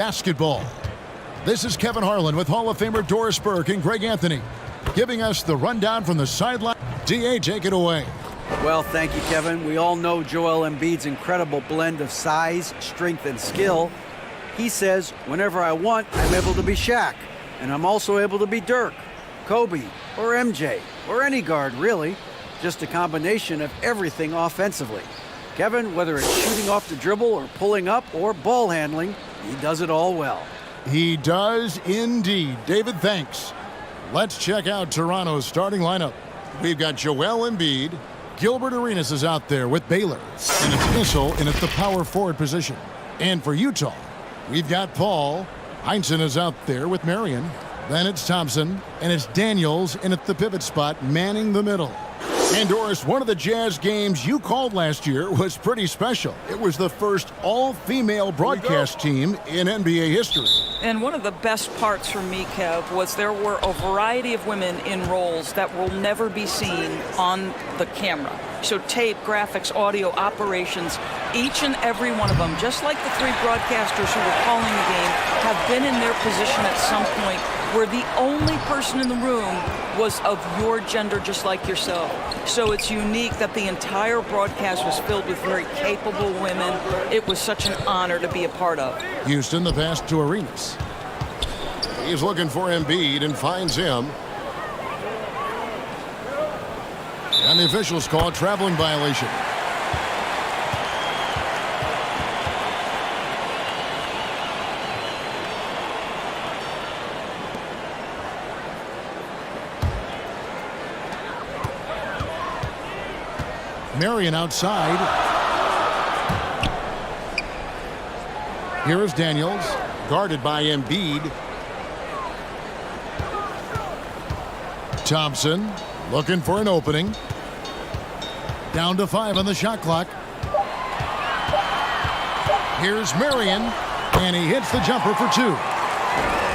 Basketball. This is Kevin Harlan with Hall of Famer Doris Burke and Greg Anthony giving us the rundown from the sideline. DA, take it away. Well, thank you, Kevin. We all know Joel Embiid's incredible blend of size, strength, and skill. He says, whenever I want, I'm able to be Shaq. And I'm also able to be Dirk, Kobe, or MJ, or any guard, really. Just a combination of everything offensively. Kevin, whether it's shooting off the dribble or pulling up or ball handling, he does it all well. He does indeed. David, thanks. Let's check out Toronto's starting lineup. We've got Joel Embiid. Gilbert Arenas is out there with Baylor. And it's Issel in at the power forward position. And for Utah, we've got Paul. Heinsohn is out there with Marion. Then it's Thompson. And it's Daniels in at the pivot spot, manning the middle. And Doris, one of the Jazz games you called last year was pretty special. It was the first all-female broadcast team in NBA history. And one of the best parts for me, Kev, was there were a variety of women in roles that will never be seen on the camera. So tape, graphics, audio, operations, each and every one of them, just like the three broadcasters who were calling the game, have been in their position at some point where the only person in the room was of your gender, just like yourself. So it's unique that the entire broadcast was filled with very capable women. It was such an honor to be a part of. Houston, the pass to Arenas. He's looking for Embiid and finds him. And the officials call a traveling violation. Marion outside. Here is Daniels, guarded by Embiid. Thompson looking for an opening. Down to 5 on the shot clock. Here's Marion, and he hits the jumper for 2.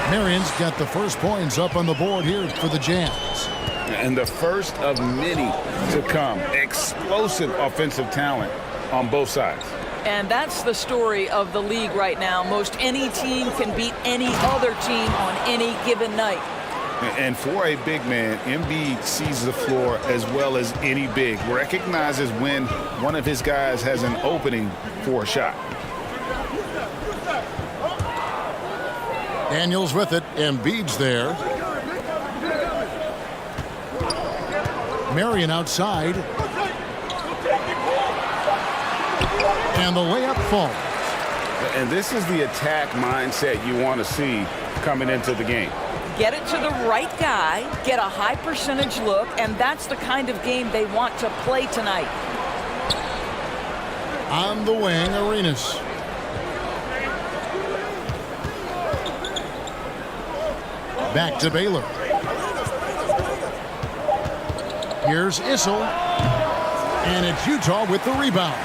Marion's got the first points up on the board here for the Jazz. And the first of many to come. Explosive offensive talent on both sides. And that's the story of the league right now. Most any team can beat any other team on any given night. And for a big man, Embiid sees the floor as well as any big. Recognizes when one of his guys has an opening for a shot. Daniels with it. Embiid's there. Marion outside. And the layup falls. And this is the attack mindset you want to see coming into the game. Get it to the right guy, get a high percentage look, and that's the kind of game they want to play tonight. On the wing, Arenas. Back to Baylor. Here's Issel. And it's Utah with the rebound.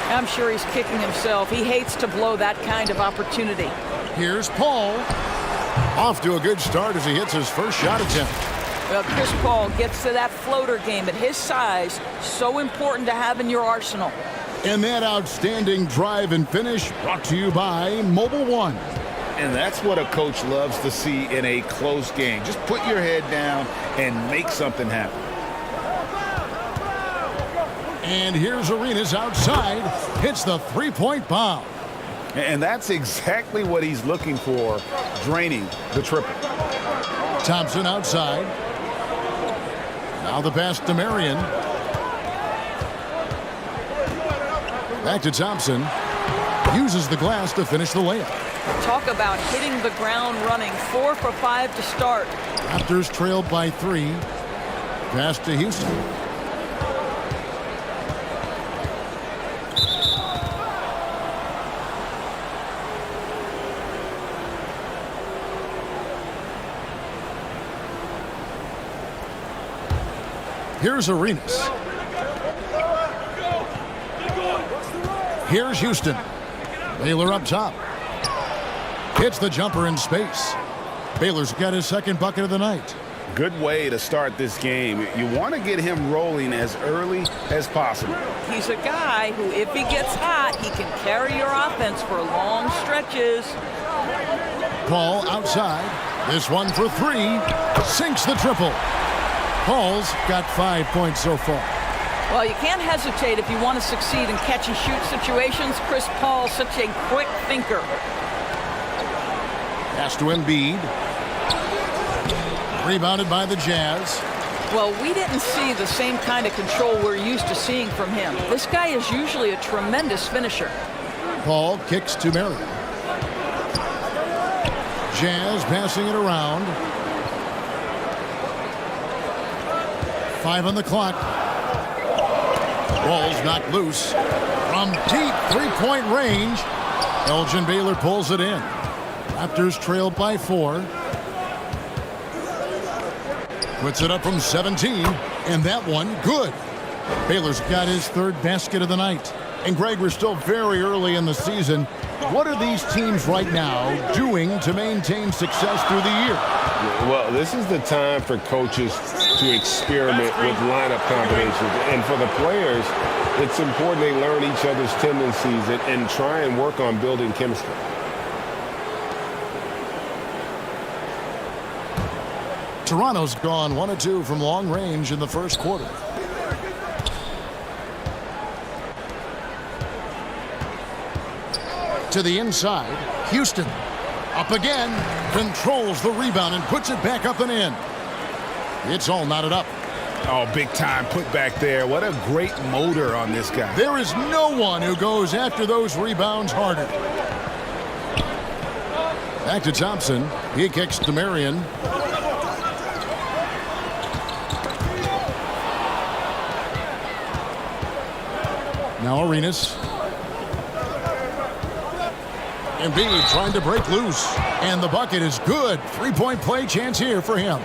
I'm sure he's kicking himself. He hates to blow that kind of opportunity. Here's Paul. Off to a good start as he hits his first shot attempt. Well, Chris Paul gets to that floater game at his size. So important to have in your arsenal. And that outstanding drive and finish brought to you by Mobile One. And that's what a coach loves to see in a close game. Just put your head down and make something happen. And here's Arenas outside. Hits the three-point bomb. And that's exactly what he's looking for, draining the triple. Thompson outside. Now the pass to Marion. Back to Thompson. Uses the glass to finish the layup. Talk about hitting the ground running. 4 for 5 to start. Raptors trailed by 3. Pass to Houston. Here's Arenas. Here's Houston. Baylor up top. Hits the jumper in space. Baylor's got his second bucket of the night. Good way to start this game. You want to get him rolling as early as possible. He's a guy who, if he gets hot, he can carry your offense for long stretches. Paul outside. This one for three. Sinks the triple. Paul's got 5 points so far. Well, you can't hesitate if you want to succeed in catch-and-shoot situations. Chris Paul, such a quick thinker. Pass to Embiid. Rebounded by the Jazz. Well, we didn't see the same kind of control we're used to seeing from him. This guy is usually a tremendous finisher. Paul kicks to Marion. Jazz passing it around. 5 on the clock. Ball's knocked loose. From deep three-point range, Elgin Baylor pulls it in. Raptors trail by 4. Puts it up from 17, and that one good. Baylor's got his 3rd basket of the night. And Greg, we're still very early in the season. What are these teams right now doing to maintain success through the year? Well, this is the time for coaches to experiment with lineup combinations. And for the players, it's important they learn each other's tendencies and try and work on building chemistry. Toronto's gone 1 of 2 from long range in the first quarter. To the inside, Houston up again, controls the rebound and puts it back up and in. It's all knotted up. Oh, big time put back there. What a great motor on this guy. There is no one who goes after those rebounds harder. Back to Thompson. He kicks to Marion. Now Arenas. Embiid trying to break loose. And the bucket is good. 3-point play chance here for him.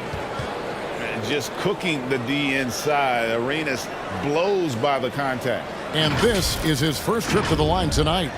Just cooking the D inside. Arenas blows by the contact. And this is his first trip to the line tonight.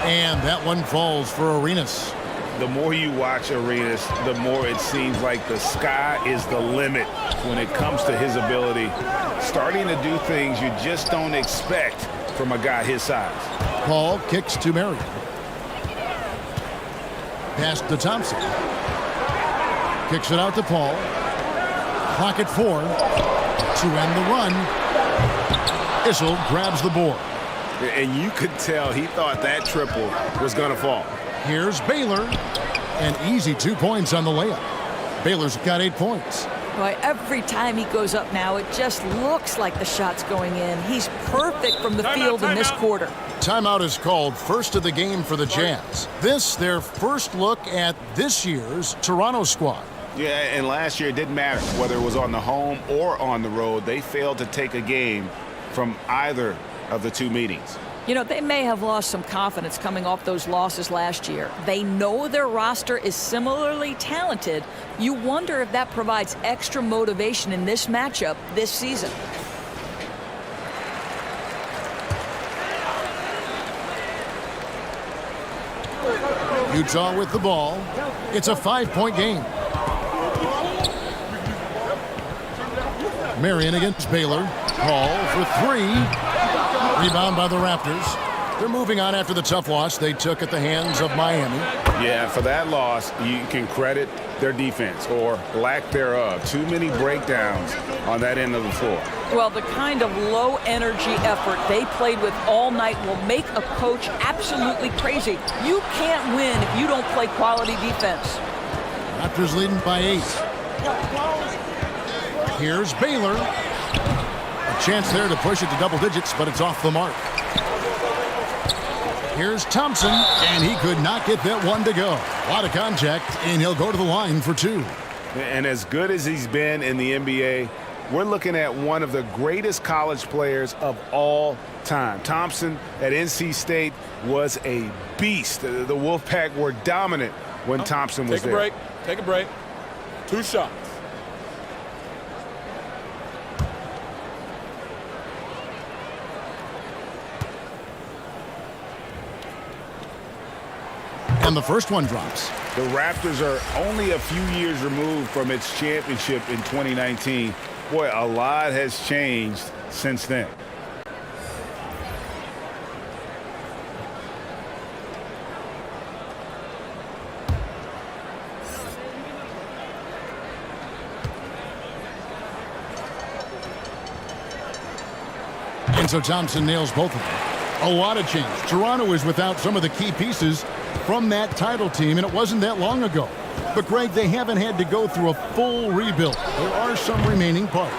And that one falls for Arenas. The more you watch Arenas, the more it seems like the sky is the limit when it comes to his ability. Starting to do things you just don't expect from a guy his size. Paul kicks to Marion. Pass to Thompson. Kicks it out to Paul. Clock at 4 to end the run. Issel grabs the board. And you could tell he thought that triple was going to fall. Here's Baylor. An easy 2 points on the layup. Baylor's got 8 points. Boy, every time he goes up now, it just looks like the shot's going in. He's perfect from the field in this quarter. Timeout is called, first of the game for the Jazz. This, their first look at this year's Toronto squad. Yeah, and last year it didn't matter whether it was on the home or on the road. They failed to take a game from either of the 2 meetings. You know, they may have lost some confidence coming off those losses last year. They know their roster is similarly talented. You wonder if that provides extra motivation in this matchup this season. Utah with the ball. It's a 5-point game. Marion against Baylor. Paul for 3. Rebound by the Raptors. They're moving on after the tough loss they took at the hands of Miami. Yeah, for that loss, you can credit their defense or lack thereof. Too many breakdowns on that end of the floor. Well, the kind of low-energy effort they played with all night will make a coach absolutely crazy. You can't win if you don't play quality defense. Raptors leading by 8. Here's Baylor. A chance there to push it to double digits, but it's off the mark. Here's Thompson, and he could not get that one to go. A lot of contact, and he'll go to the line for 2. And as good as he's been in the NBA, we're looking at one of the greatest college players of all time. Thompson at NC State was a beast. The Wolfpack were dominant when Thompson was there. Take a break. 2 shots. And the first one drops. The Raptors are only a few years removed from its championship in 2019. Boy, a lot has changed since then. And so Thompson nails both of them. A lot of change. Toronto is without some of the key pieces from that title team, and it wasn't that long ago. But, Greg, they haven't had to go through a full rebuild. There are some remaining parts.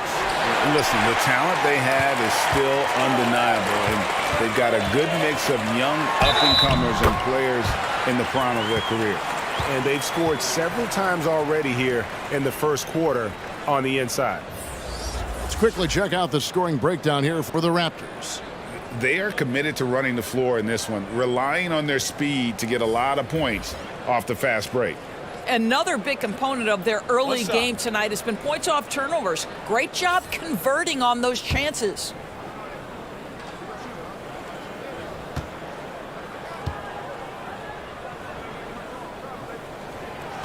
Listen, the talent they have is still undeniable, and they've got a good mix of young up-and-comers and players in the prime of their career. And they've scored several times already here in the first quarter on the inside. Let's quickly check out the scoring breakdown here for the Raptors. They are committed to running the floor in this one, relying on their speed to get a lot of points off the fast break. Another big component of their early game tonight has been points off turnovers. Great job converting on those chances.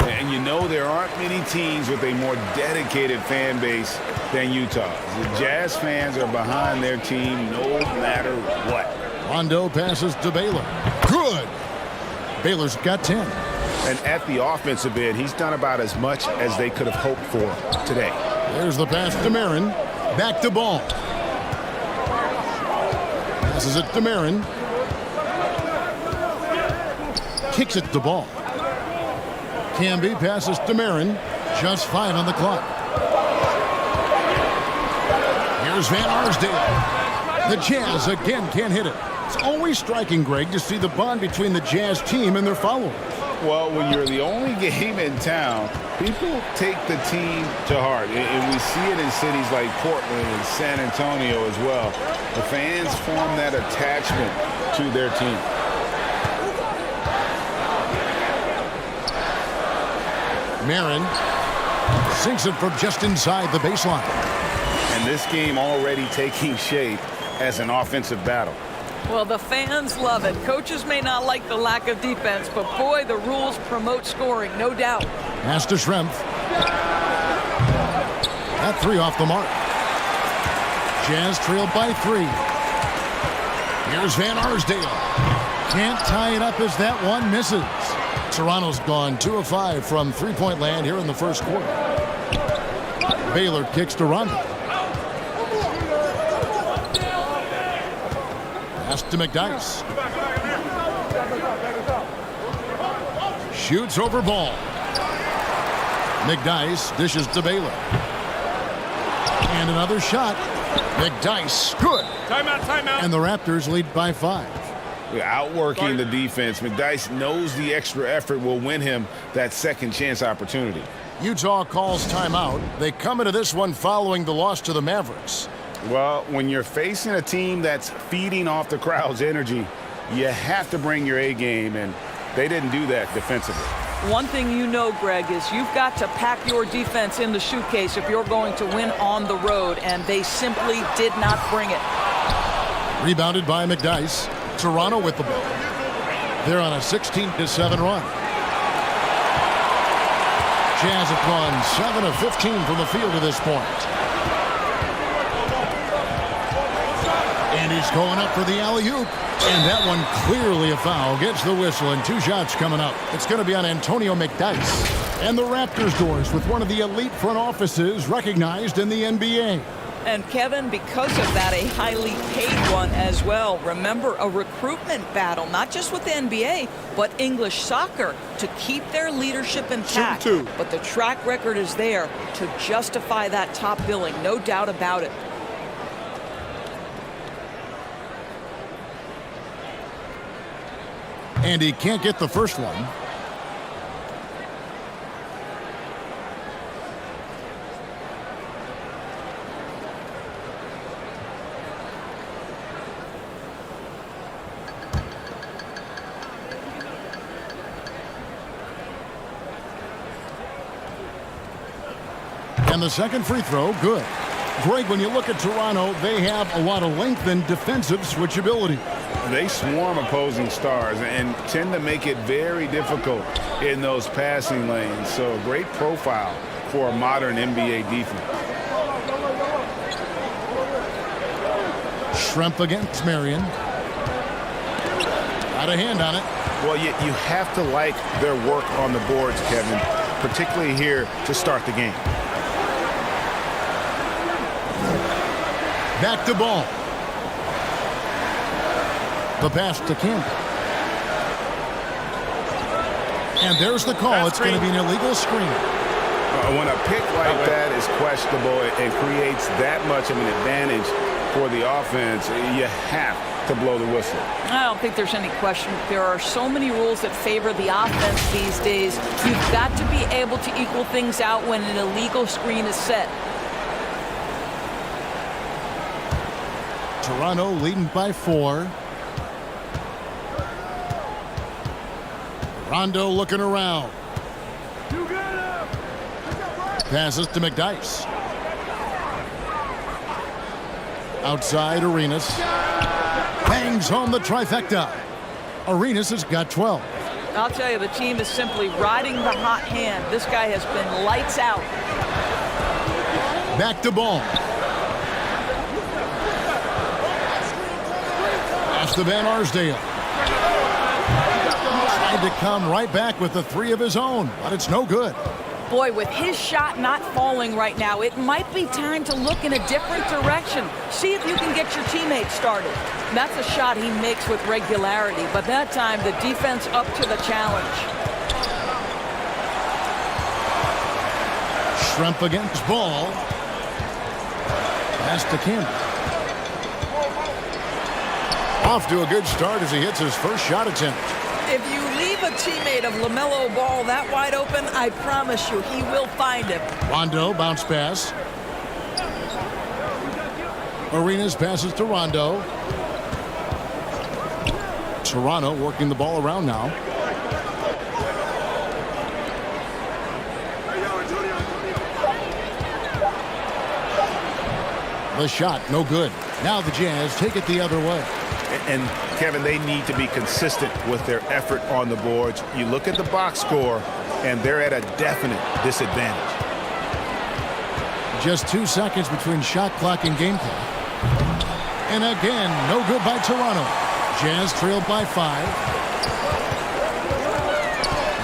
And you know there aren't many teams with a more dedicated fan base than Utah. The Jazz fans are behind their team no matter what. Rondo passes to Baylor. Good. Baylor's got 10. And at the offensive end, he's done about as much as they could have hoped for today. There's the pass to Marin. Back to Ball. Passes it to Marin. Kicks it to Ball. Camby passes to Marin. Just 5 on the clock. Here's Van Arsdale. The Jazz again can't hit it. It's always striking, Greg, to see the bond between the Jazz team and their followers. Well, when you're the only game in town, people take the team to heart. And we see it in cities like Portland and San Antonio as well. The fans form that attachment to their team. Marin sinks it from just inside the baseline. And this game already taking shape as an offensive battle. Well, the fans love it. Coaches may not like the lack of defense, but boy, the rules promote scoring, no doubt. Pass to Schrempf. That 3 off the mark. Jazz trailed by 3. Here's Van Arsdale. Can't tie it up as that one misses. Toronto's gone 2 of 5 from three-point land here in the first quarter. Baylor kicks to Rondo. Pass to McDyess. Shoots over Ball. McDyess dishes to Baylor. And another shot. McDyess, good. Timeout, timeout. And the Raptors lead by 5. Outworking the defense. McDyess knows the extra effort will win him that second chance opportunity. Utah calls timeout. They come into this one following the loss to the Mavericks. Well, when you're facing a team that's feeding off the crowd's energy, you have to bring your A game, and they didn't do that defensively. One thing you know, Greg, is you've got to pack your defense in the suitcase if you're going to win on the road, and they simply did not bring it. Rebounded by McDyess. Toronto with the ball. They're on a 16-7 run. Jazz have gone 7 of 15 from the field at this point. And he's going up for the alley-oop. And that one clearly a foul. Gets the whistle, and 2 shots coming up. It's going to be on Antonio McDyess. And the Raptors doors with one of the elite front offices recognized in the NBA. And Kevin, because of that, a highly paid one as well. Remember, a recruitment battle, not just with the NBA, but English soccer, to keep their leadership intact. But the track record is there to justify that top billing, no doubt about it. And he can't get the first one. And the second free throw, good. Greg, when you look at Toronto, they have a lot of length and defensive switchability. They swarm opposing stars and tend to make it very difficult in those passing lanes. So a great profile for a modern NBA defense. Schrempf against Marion. Got a hand on it. Well, you have to like their work on the boards, Kevin, particularly here to start the game. Back to ball. The pass to Campbell. And there's the call. It's going to be an illegal screen. When a pick like that is questionable and creates that much of an advantage for the offense, you have to blow the whistle. I don't think there's any question. There are so many rules that favor the offense these days. You've got to be able to equal things out when an illegal screen is set. Toronto leading by 4. Rondo looking around. Passes to McDyess. Outside Arenas. Bangs home the trifecta. Arenas has got 12. I'll tell you, the team is simply riding the hot hand. This guy has been lights out. Back to ball. Pass to Van Arsdale. Tried to come right back with the 3 of his own, but it's no good. Boy, with his shot not falling right now, it might be time to look in a different direction. See if you can get your teammates started. That's a shot he makes with regularity, but that time the defense up to the challenge. Schrempf against ball. Pass to Campbell. Off to a good start as he hits his first shot attempt. If you leave a teammate of LaMelo Ball that wide open, I promise you he will find him. Rondo bounce pass. Arenas passes to Rondo. Toronto working the ball around now. The shot, no good. Now the Jazz take it the other way. And, Kevin, they need to be consistent with their effort on the boards. You look at the box score, and they're at a definite disadvantage. Just 2 seconds between shot clock and game clock. And again, no good by Toronto. Jazz trailed by 5.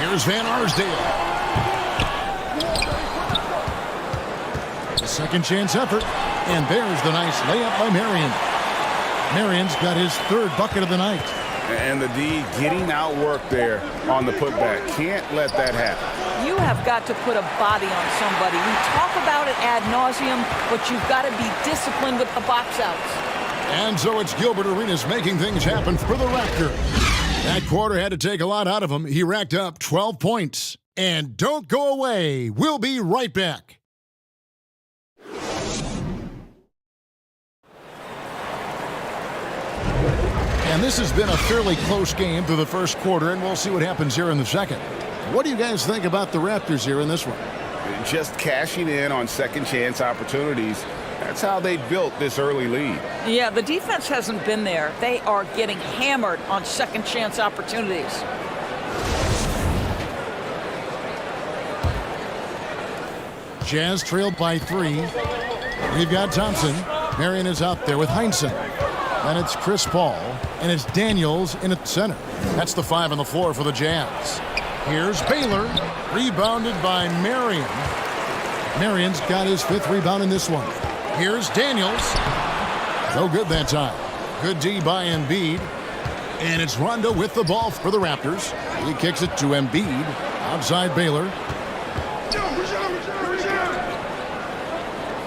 Here's Van Arsdale. A second chance effort. And there's the nice layup by Marion. Marion's got his 3rd bucket of the night. And the D getting outworked there on the putback. Can't let that happen. You have got to put a body on somebody. We talk about it ad nauseum, but you've got to be disciplined with the box outs. And so it's Gilbert Arenas making things happen for the Raptors. That quarter had to take a lot out of him. He racked up 12 points. And don't go away. We'll be right back. And this has been a fairly close game through the first quarter, and we'll see what happens here in the second. What do you guys think about the Raptors here in this one? Just cashing in on second chance opportunities. That's how they built this early lead. Yeah, the defense hasn't been there. They are getting hammered on second chance opportunities. Jazz trailed by 3. We've got Thompson. Marion is out there with Heinsohn. Then it's Chris Paul, and it's Daniels in at center. That's the 5 on the floor for the Jazz. Here's Baylor, rebounded by Marion. Marion's got his 5th rebound in this one. Here's Daniels. No good that time. Good D by Embiid. And it's Rondo with the ball for the Raptors. He kicks it to Embiid. Outside Baylor.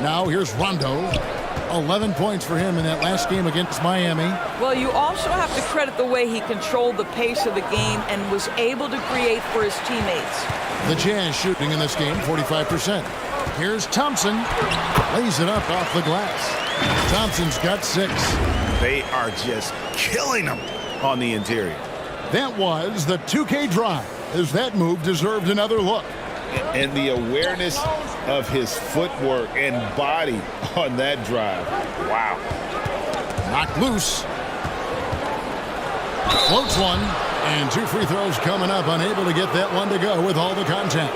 Now here's Rondo. 11 points for him in that last game against Miami. Well, you also have to credit the way he controlled the pace of the game and was able to create for his teammates. The Jazz shooting in this game, 45%. Here's Thompson. Lays it up off the glass. Thompson's got 6. They are just killing them on the interior. That was the 2K drive, as that move deserved another look. And the awareness of his footwork and body on that drive. Wow. Knocked loose. Floats one. And 2 free throws coming up. Unable to get that one to go with all the contact.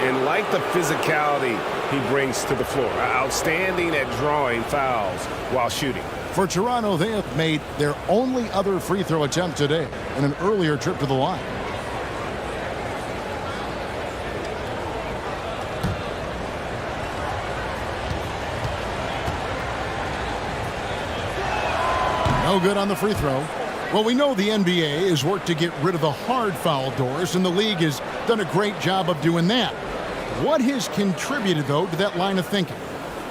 And like the physicality he brings to the floor. Outstanding at drawing fouls while shooting. For Toronto, they have made their only other free throw attempt today in an earlier trip to the line. No good on the free throw. Well, we know the NBA has worked to get rid of the hard foul doors, and the league has done a great job of doing that. What has contributed, though, to that line of thinking?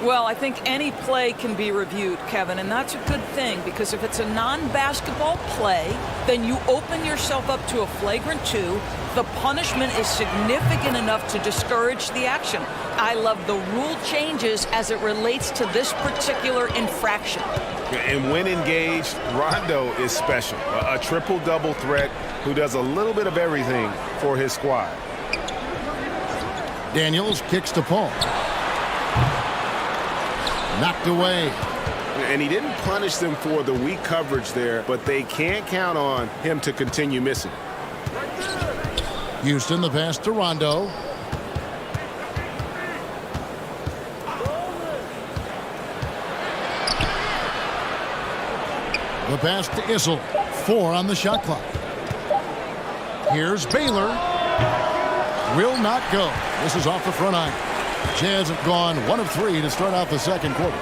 Well, I think any play can be reviewed, Kevin, and that's a good thing because if it's a non-basketball play, then you open yourself up to a flagrant 2. The punishment is significant enough to discourage the action. I love the rule changes as it relates to this particular infraction. And when engaged, Rondo is special. A triple-double threat who does a little bit of everything for his squad. Daniels kicks to Paul. Knocked away. And he didn't punish them for the weak coverage there, but they can't count on him to continue missing. Houston, the pass to Rondo. The pass to Issel. 4 on the shot clock. Here's Baylor. Will not go. This is off the front iron. Jazz have gone 1 of 3 to start out the second quarter.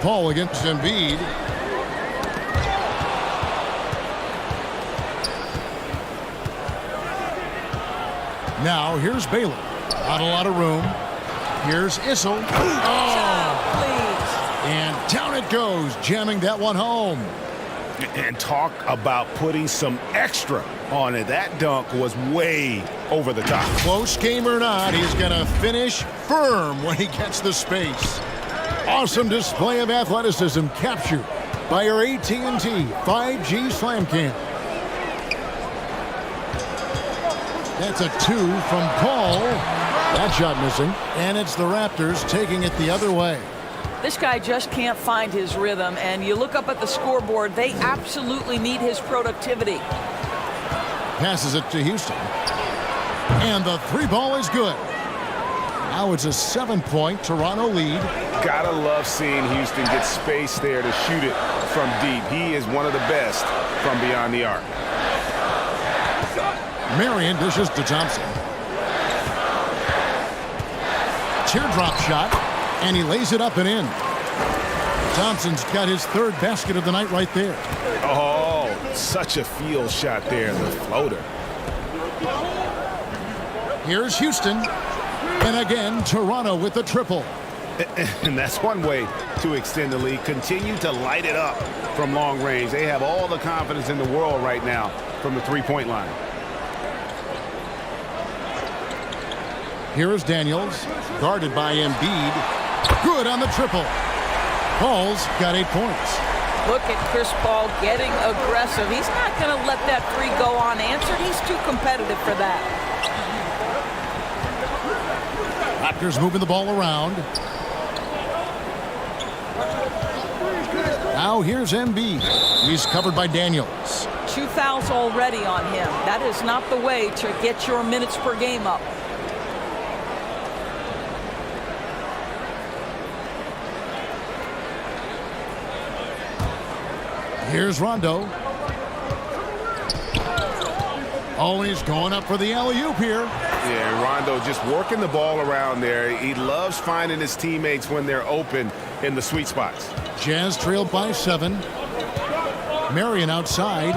Paul against Embiid. Now here's Baylor. Not a lot of room. Here's Issel. And down it goes, jamming that one home. And talk about putting some extra on it. That dunk was way over the top. Close game or not, he's going to finish firm when he gets the space. Awesome display of athleticism captured by our AT&T 5G Slam Cam. That's a 2 from Paul. That shot missing. And it's the Raptors taking it the other way. This guy just can't find his rhythm, and you look up at the scoreboard, they absolutely need his productivity. Passes it to Houston. And the 3-ball is good. Now it's a 7-point Toronto lead. Gotta love seeing Houston get space there to shoot it from deep. He is one of the best from beyond the arc. Marion dishes to Thompson. Teardrop shot. And he lays it up and in. Thompson's got his 3rd basket of the night right there. Oh, such a field shot there, the floater. Here's Houston. And again, Toronto with the triple. And that's one way to extend the lead. Continue to light it up from long range. They have all the confidence in the world right now from the 3-point line. Here is Daniels, guarded by Embiid. Good on the triple. Paul's got 8 points. Look at Chris Paul getting aggressive. He's not going to let that 3 go unanswered. He's too competitive for that. Raptors moving the ball around. Now here's Embiid. He's covered by Daniels. 2 fouls already on him. That is not the way to get your minutes per game up. Here's Rondo. Oh, he's going up for the alley-oop here. Yeah, Rondo just working the ball around there. He loves finding his teammates when they're open in the sweet spots. Jazz trailed by 7. Marion outside.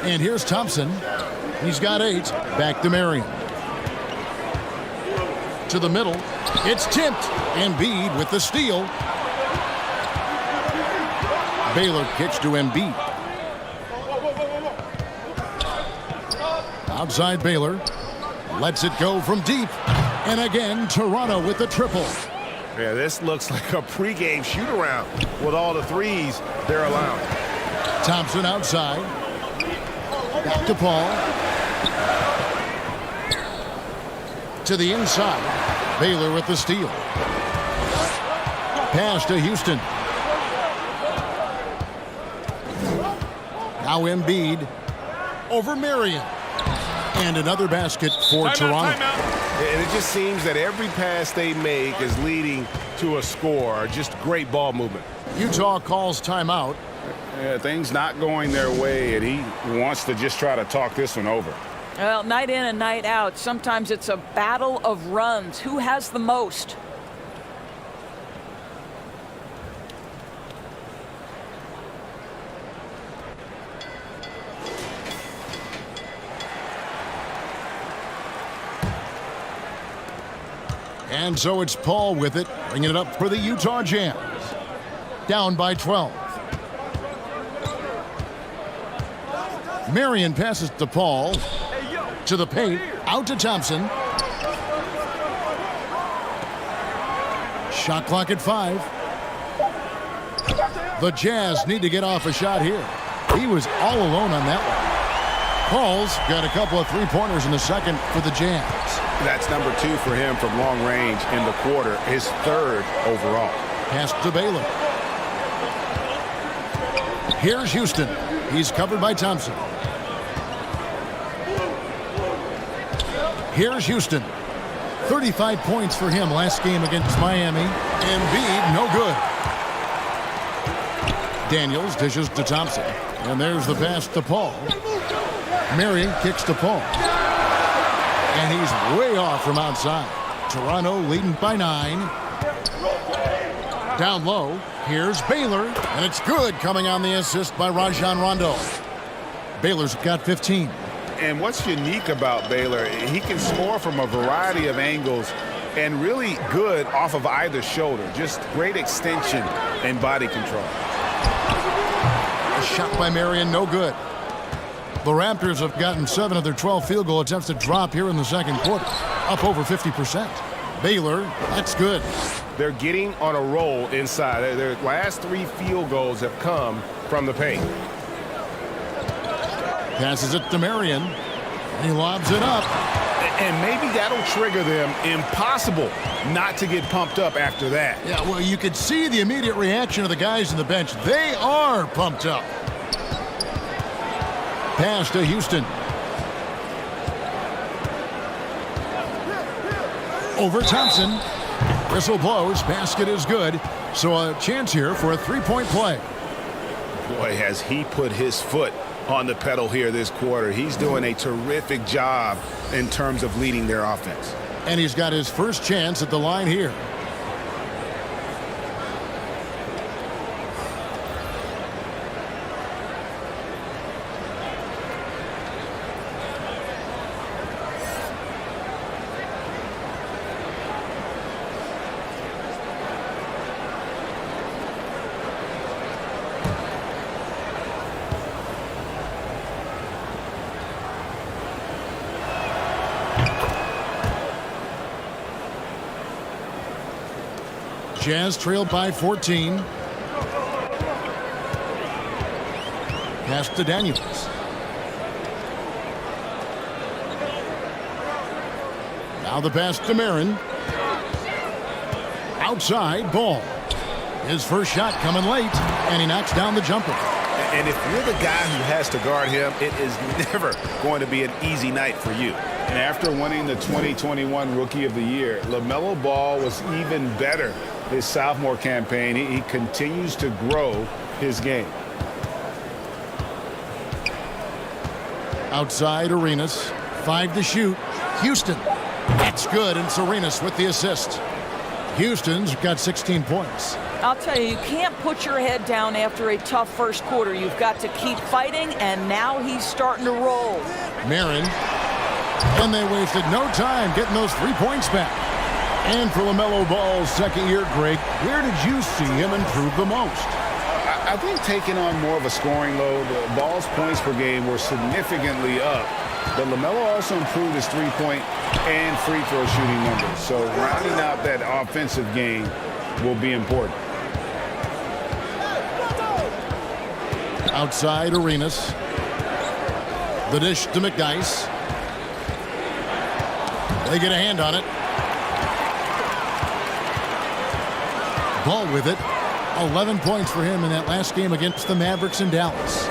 And here's Thompson. He's got 8. Back to Marion. To the middle. It's tipped. Embiid with the steal. Baylor kicks to Embiid. Outside Baylor. Lets it go from deep. And again, Toronto with the triple. Yeah, this looks like a pregame shoot-around with all the threes they're allowing. Thompson outside. Back to Paul. To the inside. Baylor with the steal. Pass to Houston. Now Embiid over Marion. And another basket for Toronto. And it just seems that every pass they make is leading to a score. Just great ball movement. Utah calls timeout. Yeah, things not going their way, and he wants to just try to talk this one over. Well, night in and night out, sometimes it's a battle of runs. Who has the most? And so it's Paul with it, bringing it up for the Utah Jazz. Down by 12. Marion passes to Paul. To the paint. Out to Thompson. Shot clock at 5. The Jazz need to get off a shot here. He was all alone on that one. Paul's got a couple of three-pointers in the second for the Jazz. That's number 2 for him from long range in the quarter, his 3rd overall. Pass to Baylor. Here's Houston. He's covered by Thompson. Here's Houston. 35 points for him last game against Miami. Embiid, no good. Daniels dishes to Thompson. And there's the pass to Paul. Marion kicks to Paul. And he's way off from outside. Toronto leading by 9. Down low, here's Baylor. And it's good, coming on the assist by Rajon Rondo. Baylor's got 15. And what's unique about Baylor, he can score from a variety of angles and really good off of either shoulder. Just great extension and body control. A shot by Marion, no good. The Raptors have gotten 7 of their 12 field goal attempts to drop here in the second quarter, up over 50%. Baylor, that's good. They're getting on a roll inside. Their last 3 field goals have come from the paint. Passes it to Marion. And he lobs it up. And maybe that'll trigger them. Impossible not to get pumped up after that. Yeah, well, you could see the immediate reaction of the guys on the bench. They are pumped up. Pass to Houston. Over Thompson. Whistle blows. Basket is good. So a chance here for a three-point play. Boy, has he put his foot on the pedal here this quarter. He's doing a terrific job in terms of leading their offense. And he's got his first chance at the line here. Jazz trailed by 14. Pass to Daniels. Now the pass to Marion. Outside, Ball. His first shot coming late, and he knocks down the jumper. And if you're the guy who has to guard him, it is never going to be an easy night for you. And after winning the 2021 Rookie of the Year, LaMelo Ball was even better his sophomore campaign. He continues to grow his game. Outside, Arenas. 5 to shoot. Houston. That's good, and it's Arenas with the assist. Houston's got 16 points. I'll tell you, you can't put your head down after a tough first quarter. You've got to keep fighting, and now he's starting to roll. Marion. And they wasted no time getting those 3 points back. And for LaMelo Ball's second year, Greg, where did you see him improve the most? I think taking on more of a scoring load, Ball's points per game were significantly up. But LaMelo also improved his three-point and free throw shooting numbers. So rounding out that offensive game will be important. Outside Arenas. The dish to McDice. They get a hand on it. Ball with it. 11 points for him in that last game against the Mavericks in Dallas.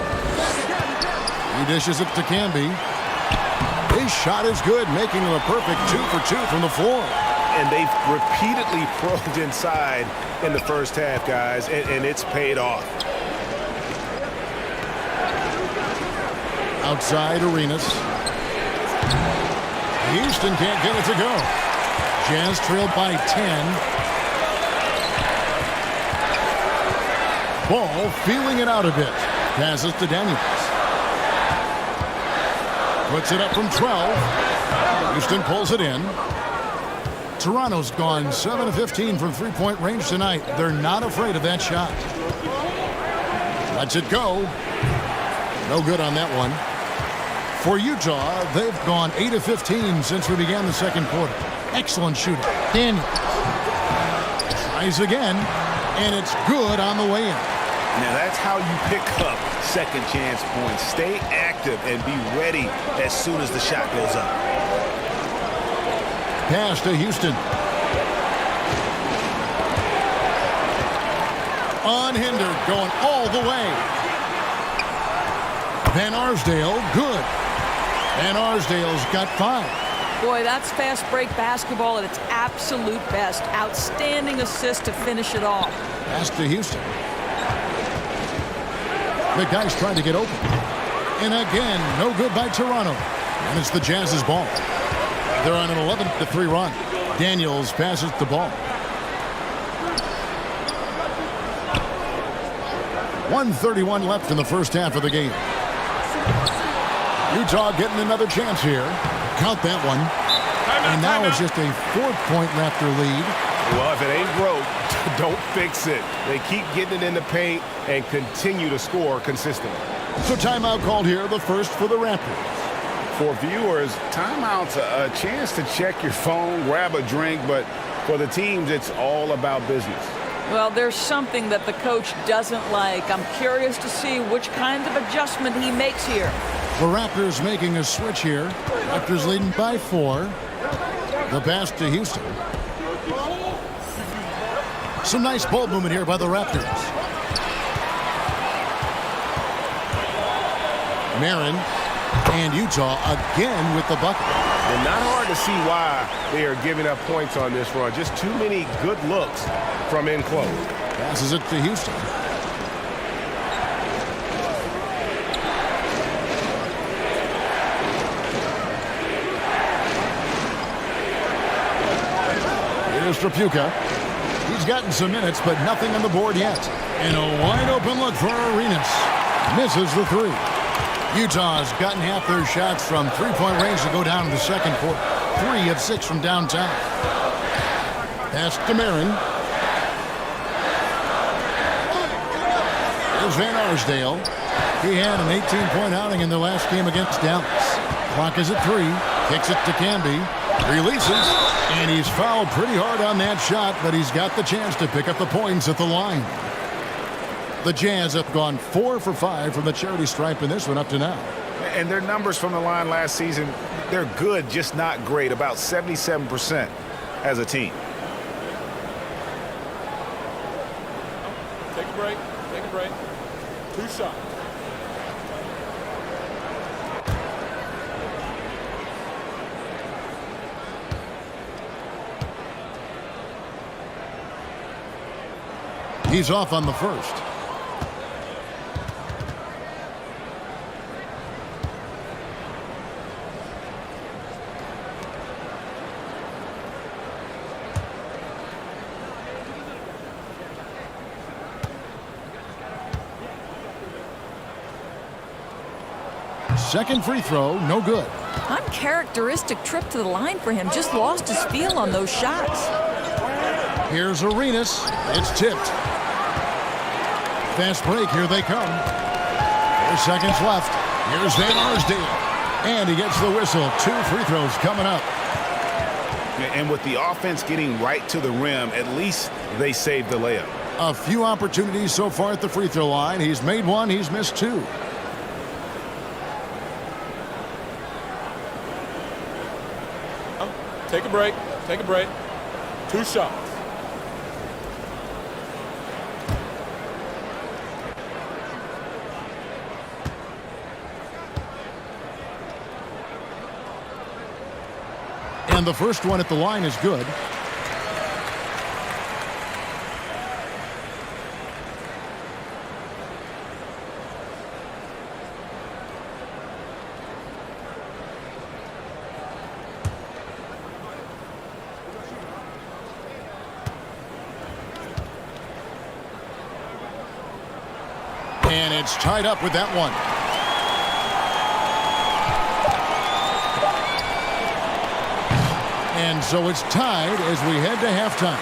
He dishes it to Camby. His shot is good, making him a perfect 2 for 2 from the floor. And they've repeatedly probed inside in the first half, guys, and it's paid off. Outside Arenas. Houston can't get it to go. Jazz trailed by 10. Ball feeling it out a bit. Passes to Daniels. Puts it up from 12. Houston pulls it in. Toronto's gone 7 of 15 from three-point range tonight. They're not afraid of that shot. Lets it go. No good on that one. For Utah, they've gone 8 of 15 since we began the second quarter. Excellent shooting. Daniels tries again, and it's good on the way in. Now that's how you pick up second chance points. Stay active and be ready as soon as the shot goes up. Pass to Houston. Unhindered, going all the way. Van Arsdale, good. Van Arsdale's got 5. Boy, that's fast break basketball at its absolute best. Outstanding assist to finish it off. Pass to Houston. The guy's trying to get open. And again, no good by Toronto. And it's the Jazz's ball. They're on an 11-3 run. Daniels passes the ball. 1:31 left in the first half of the game. Utah getting another chance here. Count that one. And now it's just a 4-point Raptor lead. Well, if it ain't broke, don't fix it. They keep getting it in the paint and continue to score consistently. So timeout called here, the first for the Raptors. For viewers, timeout's a chance to check your phone, grab a drink, but for the teams, it's all about business. Well, there's something that the coach doesn't like. I'm curious to see which kind of adjustment he makes here. The Raptors making a switch here. Raptors leading by 4. The pass to Houston. Some nice ball movement here by the Raptors. Marin and Utah again with the bucket. And not hard to see why they are giving up points on this run. Just too many good looks from in close. Passes it to Houston. Here's Trapuka. He's gotten some minutes, but nothing on the board yet. And a wide open look for Arenas. Misses the 3. Utah's gotten half their shots from three-point range to go down in the second quarter. 3 of 6 from downtown. Pass to Marin. Here's Van Arsdale. He had an 18-point outing in their last game against Dallas. Clock is at 3. Kicks it to Camby. Releases. And he's fouled pretty hard on that shot, but he's got the chance to pick up the points at the line. The Jazz have gone 4 for 5 from the charity stripe in this one up to now. And their numbers from the line last season, they're good, just not great, about 77% as a team. Take a break. Take a break. 2 shots. He's off on the first. Second free throw, no good. Uncharacteristic trip to the line for him. Just lost his feel on those shots. Here's Arenas. It's tipped. Fast break. Here they come. 4 seconds left. Here's Van Arsdale. And he gets the whistle. 2 free throws coming up. And with the offense getting right to the rim, at least they saved the layup. A few opportunities so far at the free throw line. He's made one. He's missed two. Take a break. Take a break. 2 shots. And the first one at the line is good. And it's tied up with that one. And so it's tied as we head to halftime.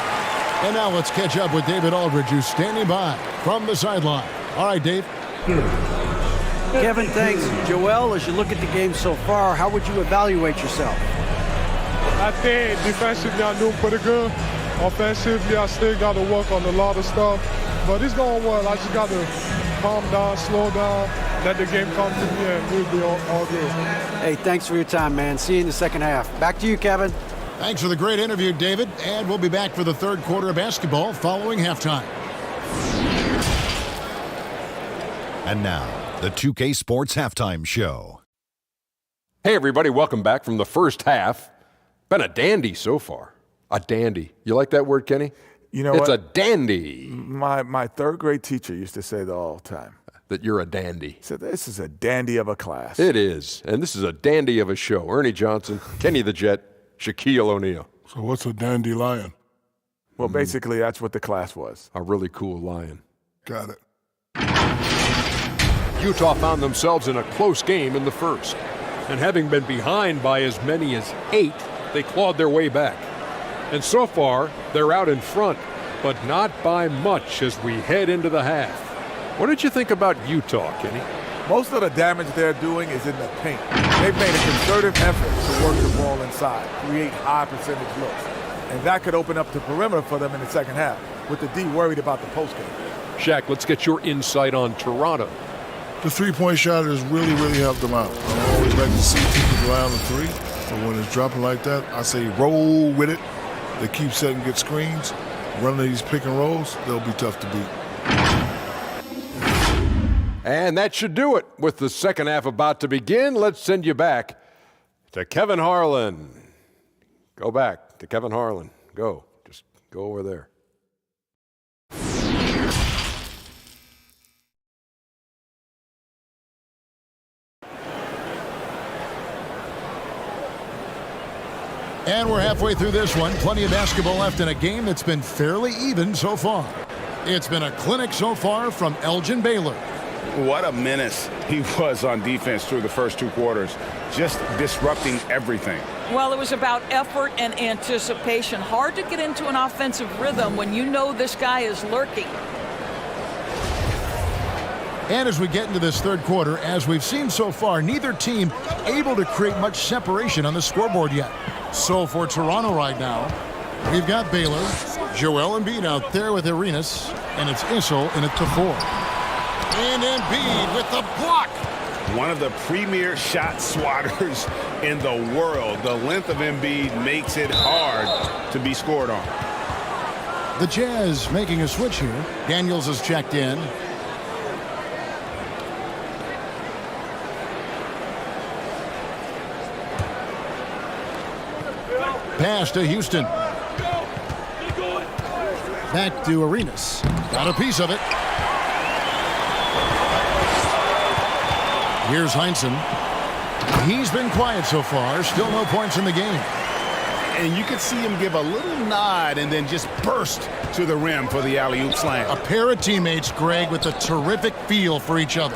And now let's catch up with David Aldridge, who's standing by from the sideline. All right, Dave. Kevin, thanks. Joel, as you look at the game so far, how would you evaluate yourself? I think defensively I'm doing pretty good. Offensively, I still got to work on a lot of stuff. But it's going well. I just got to calm down, slow down, let the game come to me, and we'll be all good. Hey, thanks for your time, man. See you in the second half. Back to you, Kevin. Thanks for the great interview, David. And we'll be back for the third quarter of basketball following halftime. And now, the 2K Sports Halftime Show. Hey, everybody. Welcome back from the first half. Been a dandy so far. A dandy. You like that word, Kenny? You know it's what? a dandy. My third grade teacher used to say that all the time. That you're a dandy. So this is a dandy of a class. It is. And this is a dandy of a show. Ernie Johnson, Kenny the Jet, Shaquille O'Neal. So what's a dandelion? Well, basically, that's what the class was. A really cool lion. Got it. Utah found themselves in a close game in the first. And having been behind by as many as 8, they clawed their way back. And so far, they're out in front, but not by much as we head into the half. What did you think about Utah, Kenny? Most of the damage they're doing is in the paint. They've made a concerted effort to work the ball inside, create high percentage looks. And that could open up the perimeter for them in the second half, with the D worried about the postgame. Shaq, let's get your insight on Toronto. The three-point shot has really, really helped them out. I always like to see people go out on three, but when it's dropping like that, I say roll with it. They keep setting good screens, running these pick and rolls, they'll be tough to beat. And that should do it. With the second half about to begin, let's send you back to Kevin Harlan. Go back to Kevin Harlan. Go. Just go over there. And we're halfway through this one. Plenty of basketball left in a game that's been fairly even so far. It's been a clinic so far from Elgin Baylor. What a menace he was on defense through the first 2 quarters, just disrupting everything. Well, it was about effort and anticipation. Hard to get into an offensive rhythm when you know this guy is lurking. And as we get into this third quarter, as we've seen so far, neither team able to create much separation on the scoreboard yet. So for Toronto right now, we've got Baylor, Joel Embiid out there with Arenas, and it's Issel in it to 4. And Embiid with the block. One of the premier shot swatters in the world. The length of Embiid makes it hard to be scored on. The Jazz making a switch here. Daniels has checked in. Pass to Houston. Back to Arenas. Got a piece of it. Here's Heinsohn. He's been quiet so far. Still no points in the game. And you could see him give a little nod and then just burst to the rim for the alley-oop slam. A pair of teammates, Greg, with a terrific feel for each other.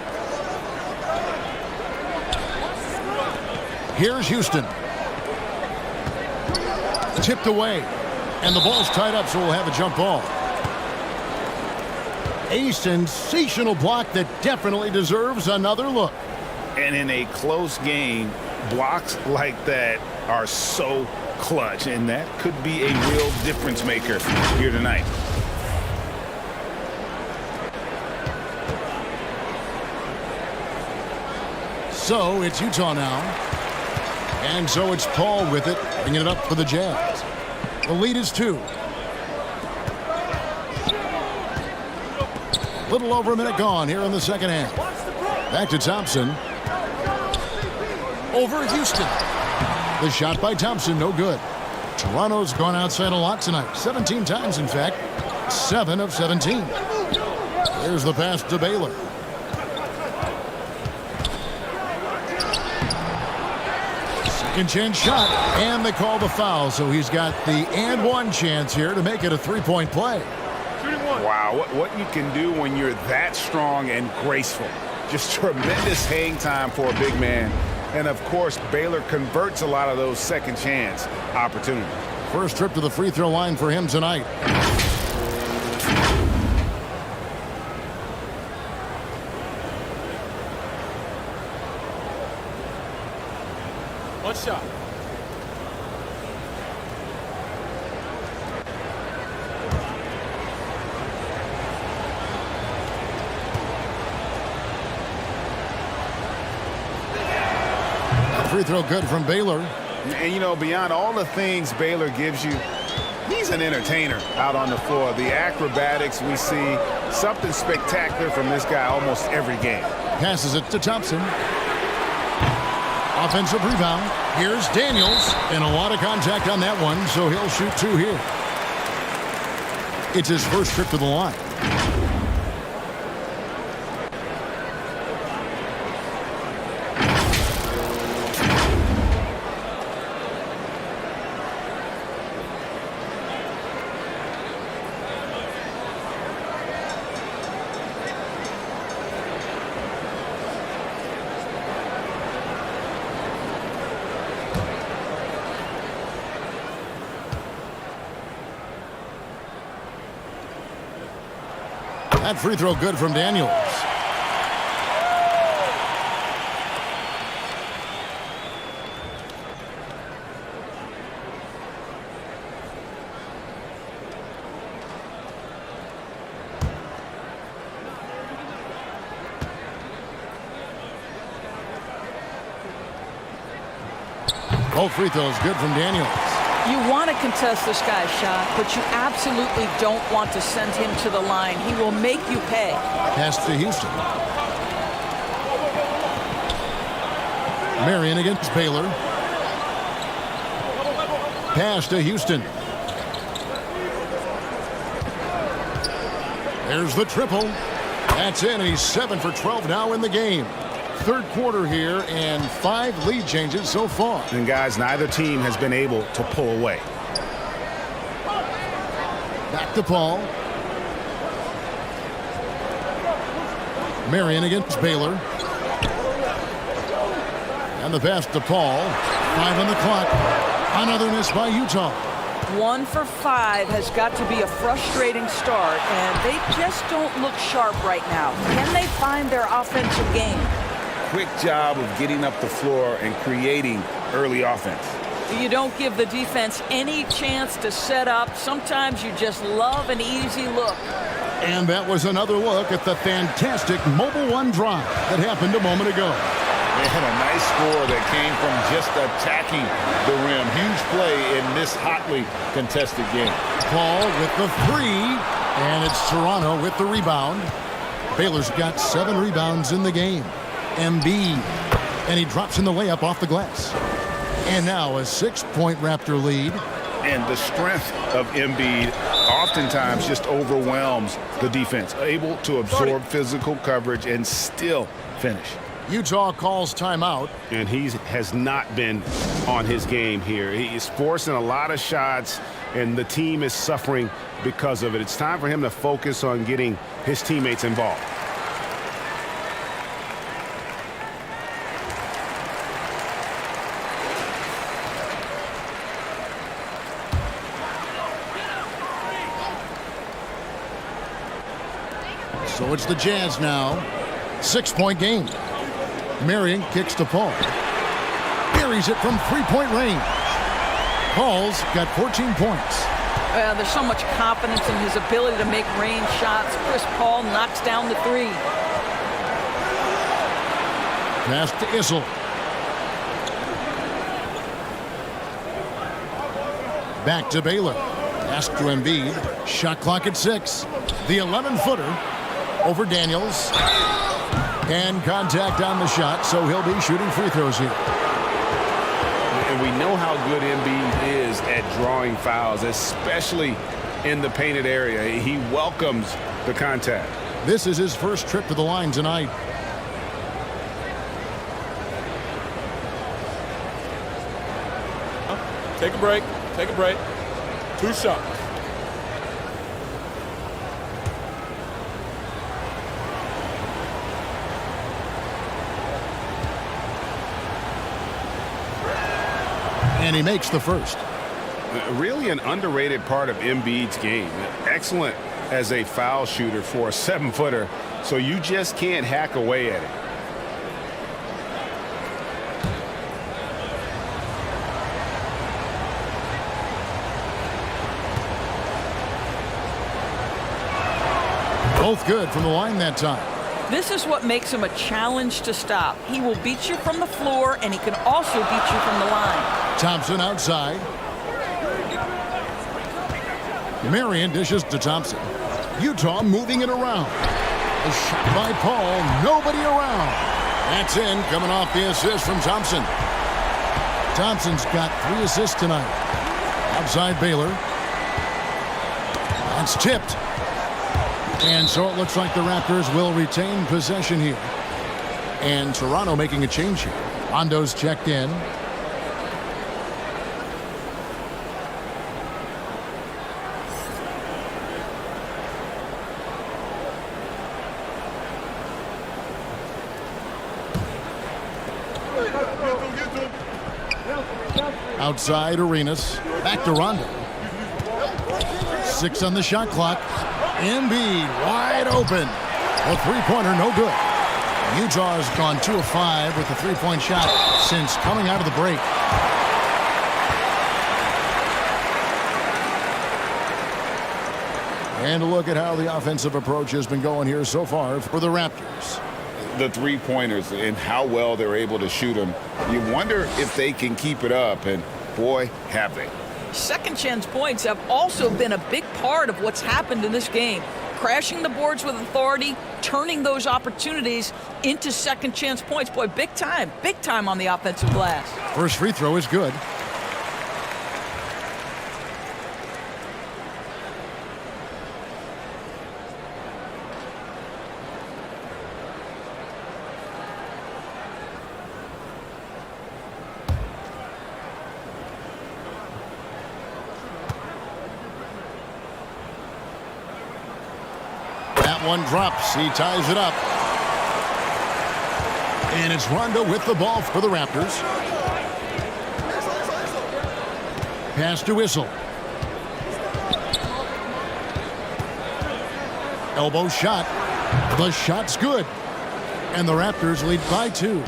Here's Houston. Tipped away. And the ball's tied up, so we'll have a jump ball. A sensational block that definitely deserves another look. And in a close game, blocks like that are so clutch, and that could be a real difference maker here tonight. So it's Utah now. And so it's Paul with it, bringing it up for the Jazz. The lead is 2. Little over a minute gone here in the second half. Back to Thompson. Over Houston. The shot by Thompson, no good. Toronto's gone outside a lot tonight. 17 times, in fact. 7 of 17. There's the pass to Baylor. Second chance shot, and they call the foul. So he's got the and one chance here to make it a three-point play. Wow, what you can do when you're that strong and graceful. Just tremendous hang time for a big man. And, of course, Baylor converts a lot of those second chance opportunities. First trip to the free throw line for him tonight. One shot. Free throw good from Baylor. And, you know, beyond all the things Baylor gives you, he's an entertainer out on the floor. The acrobatics we see, something spectacular from this guy almost every game. Passes it to Thompson. Offensive rebound. Here's Daniels. And a lot of contact on that one, so he'll shoot 2 here. It's his first trip to the line. That free throw good from Daniels. Both free throws good from Daniels. You want to contest this guy's shot, but you absolutely don't want to send him to the line. He will make you pay. Pass to Houston. Marion against Baylor. Pass to Houston. There's the triple. That's in, and he's 7 for 12 now in the game. Third quarter here, and 5 lead changes so far. And, guys, neither team has been able to pull away. Back to Paul. Marion against Baylor. And the pass to Paul. 5 on the clock. Another miss by Utah. 1 for 5 has got to be a frustrating start, and they just don't look sharp right now. Can they find their offensive game? Quick job of getting up the floor and creating early offense. You don't give the defense any chance to set up. Sometimes you just love an easy look. And that was another look at the fantastic Mobile One drive that happened a moment ago. And a nice score that came from just attacking the rim. Huge play in this hotly contested game. Paul with the 3, and it's Toronto with the rebound. Baylor's got 7 rebounds in the game. Embiid, and he drops in the layup off the glass. And now a 6-point Raptor lead. And the strength of Embiid oftentimes just overwhelms the defense, able to absorb physical coverage and still finish. Utah calls timeout. And he has not been on his game here. He is forcing a lot of shots, and the team is suffering because of it. It's time for him to focus on getting his teammates involved. So it's the Jazz now. 6-point game. Marion kicks to Paul. Buries it from 3-point range. Paul's got 14 points. There's so much confidence in his ability to make range shots. Chris Paul knocks down the 3. Pass to Issel. Back to Baylor. Pass to Embiid. Shot clock at 6. The 11-footer over Daniels. And contact on the shot, so he'll be shooting free throws here. And we know how good Embiid is at drawing fouls, especially in the painted area. He welcomes the contact. This is his first trip to the line tonight. Take a break. Take a break. 2 shots. And he makes the first. Really an underrated part of Embiid's game. Excellent as a foul shooter for a 7-footer, so you just can't hack away at it. Both good from the line that time. This is what makes him a challenge to stop. He will beat you from the floor, and he can also beat you from the line. Thompson outside. Marion dishes to Thompson. Utah moving it around. A shot by Paul. Nobody around. That's in, coming off the assist from Thompson. Thompson's got 3 assists tonight. Outside Baylor. That's tipped. And so it looks like the Raptors will retain possession here. And Toronto making a change here. Rondo's checked in. Outside Arenas. Back to Rondo. 6 on the shot clock. Embiid wide open. A three-pointer, no good. Utah has gone 2 of 5 with the three-point shot since coming out of the break. And a look at how the offensive approach has been going here so far for the Raptors. The three-pointers and how well they're able to shoot them. You wonder if they can keep it up, and boy, have they. Second chance points have also been a big part of what's happened in this game. Crashing the boards with authority, turning those opportunities into second chance points. Boy, big time on the offensive glass. First free throw is good. One drops. He ties it up. And it's Rondo with the ball for the Raptors. Pass to Issel. Elbow shot. The shot's good. And the Raptors lead by 2.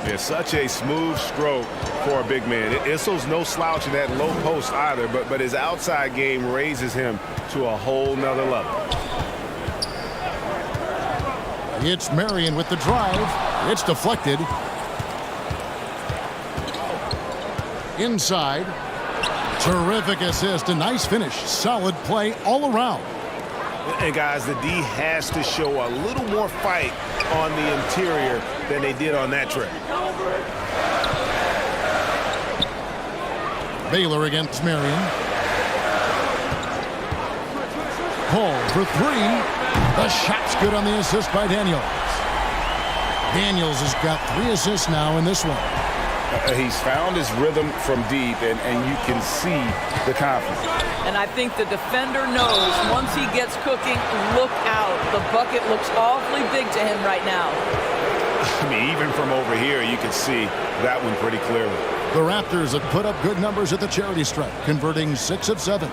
It's such a smooth stroke for a big man. Issel's no slouch in that low post either, but his outside game raises him to a whole nother level. It's Marion with the drive. It's deflected. Inside. Terrific assist. A nice finish. Solid play all around. And guys, the D has to show a little more fight on the interior than they did on that trip. Baylor against Marion. Paul for 3. The shot's good on the assist by Daniels. Daniels has got 3 assists now in this one. He's found his rhythm from deep, and you can see the confidence. And I think the defender knows once he gets cooking, look out. The bucket looks awfully big to him right now. I mean, even from over here, you can see that one pretty clearly. The Raptors have put up good numbers at the charity stripe, converting 6 of 7.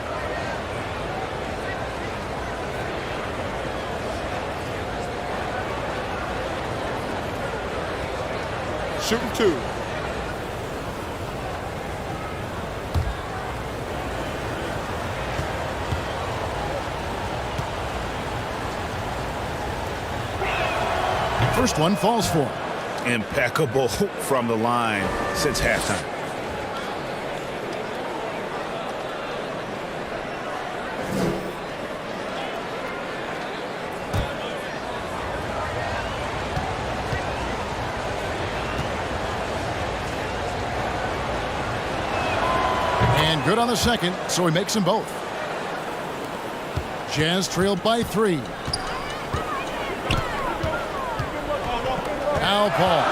Shooting 2. First one falls for him. impeccable from the line since halftime. And good on the second, so he makes them both. Jazz trailed by 3. Now Paul.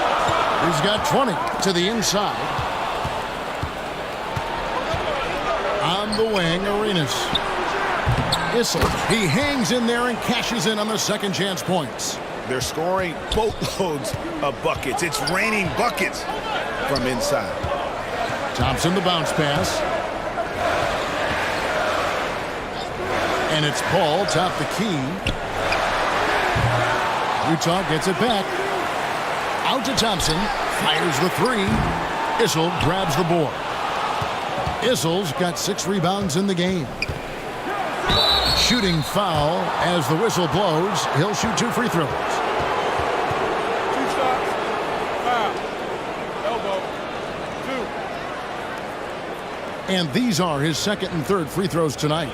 He's got 20 to the inside. On the wing, Arenas. Issel. He hangs in there and cashes in on the second chance points. They're scoring boatloads of buckets. It's raining buckets from inside. Thompson, the bounce pass. And it's Paul, top the key. Utah gets it back. Out to Thompson. Fires the 3. Issel grabs the board. Issel's got 6 rebounds in the game. Shooting foul as the whistle blows. He'll shoot 2 free throws. 2 shots. Foul. Elbow. 2. And these are his second and third free throws tonight.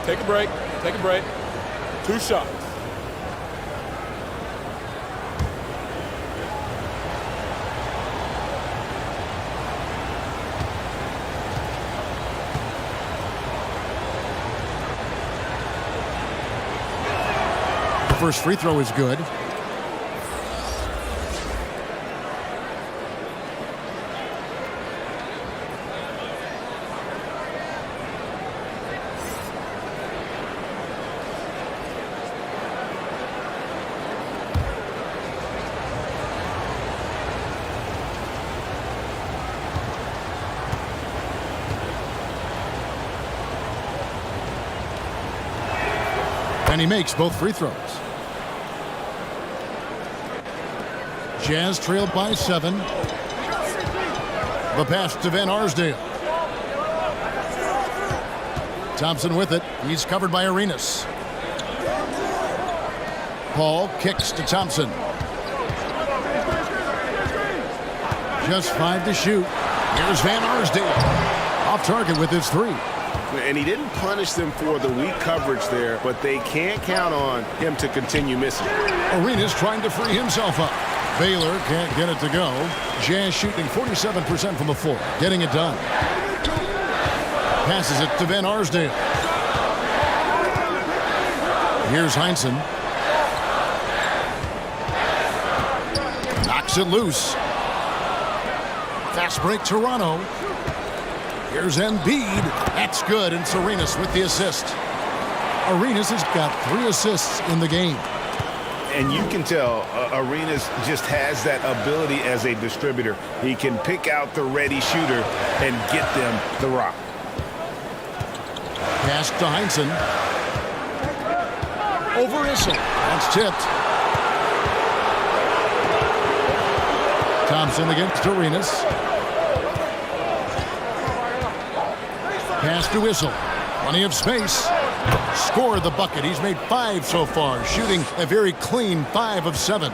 Take a break. Take a break. 2 shots. The first free throw is good. And he makes both free throws. Jazz trailed by 7. The pass to Van Arsdale. Thompson with it. He's covered by Arenas. Paul kicks to Thompson. Just 5 to shoot. Here's Van Arsdale. Off target with his 3. And he didn't punish them for the weak coverage there, but they can't count on him to continue missing. Arenas trying to free himself up. Baylor can't get it to go. Jazz shooting 47% from the floor, getting it done. Passes it to Van Arsdale. Here's Heinsohn. Knocks it loose. Fast break, Toronto. Here's Embiid. That's good, and Arenas with the assist. Arenas has got 3 assists in the game. And you can tell Arenas just has that ability as a distributor. He can pick out the ready shooter and get them the rock. Pass to Heinsohn. Over Issel. That's tipped. Thompson against Arenas. Pass to Issel. Plenty of space. Scored the bucket. He's made 5 so far, shooting a very clean 5 of 7.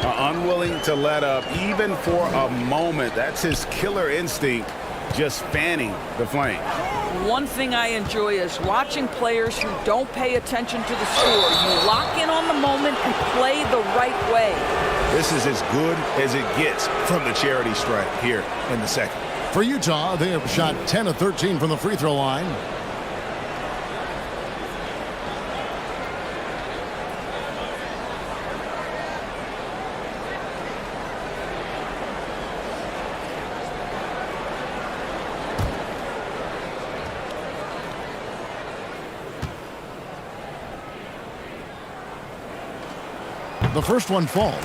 Unwilling to let up even for a moment. That's his killer instinct, just fanning the flame. One thing I enjoy is watching players who don't pay attention to the score. You lock in on the moment and play the right way. This is as good as it gets from the charity stripe here in the second. For Utah, they have shot 10 of 13 from the free throw line. The first one falls.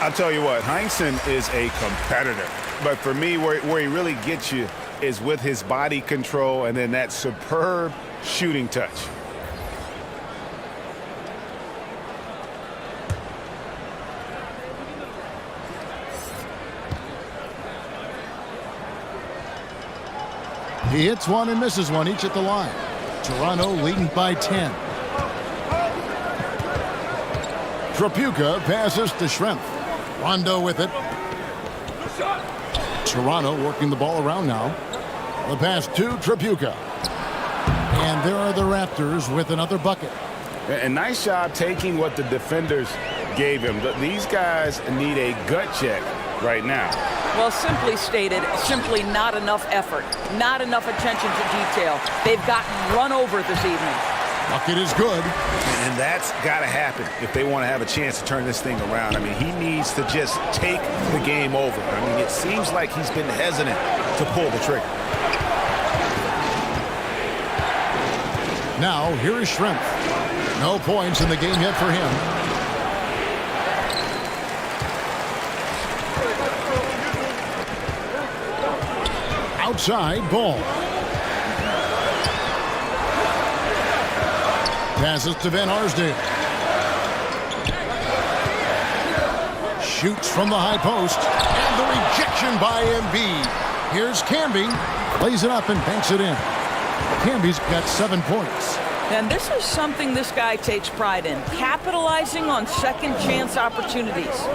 I'll tell you what, Heinsohn is a competitor. But for me, where he really gets you is with his body control and then that superb shooting touch. He hits one and misses one, each at the line. Toronto leading by 10. Trapuka passes to Schrempf. Rondo with it. Toronto working the ball around now. The pass to Trapuka. And there are the Raptors with another bucket. A nice job taking what the defenders gave him. These guys need a gut check right now. Well, simply stated, simply not enough effort, not enough attention to detail. They've gotten run over this evening. Bucket is good. And that's got to happen if they want to have a chance to turn this thing around. I mean, he needs to just take the game over. I mean, it seems like he's been hesitant to pull the trigger. Now, here is Schrempf. No points in the game yet for him. Outside ball. Passes to Van Arsdale. Shoots from the high post. And the rejection by Embiid. Here's Camby. Plays it up and banks it in. Camby's got 7 points. And this is something this guy takes pride in, capitalizing on second chance opportunities.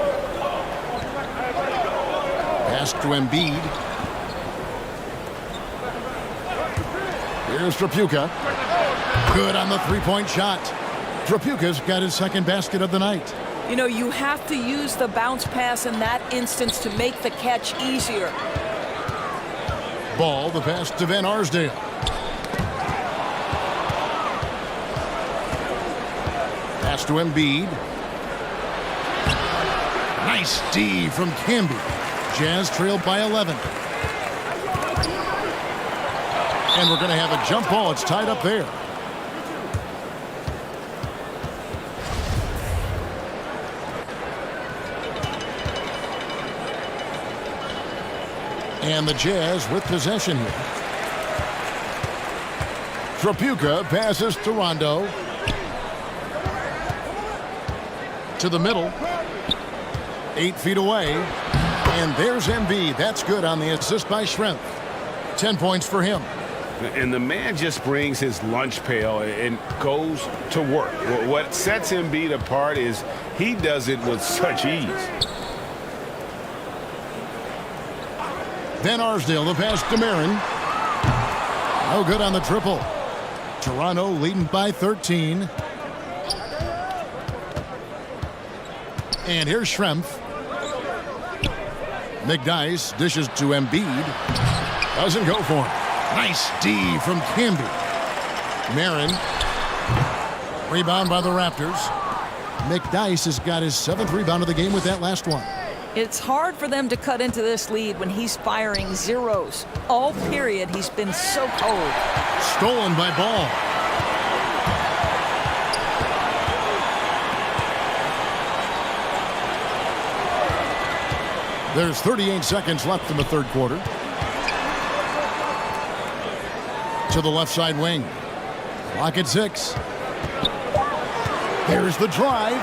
Pass to Embiid. Here's Trapuka. Good on the three-point shot. Trapuka's got his second basket of the night. You know, you have to use the bounce pass in that instance to make the catch easier. Ball, the pass to Van Arsdale. Pass to Embiid. Nice D from Camby. Jazz trailed by 11. And we're going to have a jump ball. It's tied up there. And the Jazz with possession here. Trapuka passes to Rondo. To the middle. 8 feet away. And there's Embiid. That's good on the assist by Schrempf. 10 points for him. And the man just brings his lunch pail and goes to work. What sets Embiid apart is he does it with such ease. Van Arsdale, the pass to Marin. No good on the triple. Toronto leading by 13. And here's Schrempf. McDyess dishes to Embiid. Doesn't go for him. Nice D from Camby. Marin. Rebound by the Raptors. McDyess has got his 7th rebound of the game with that last one. It's hard for them to cut into this lead when he's firing zeros. All period, he's been so cold. Stolen by Ball. There's 38 seconds left in the third quarter. To the left side wing. Clock at 6. Here's the drive.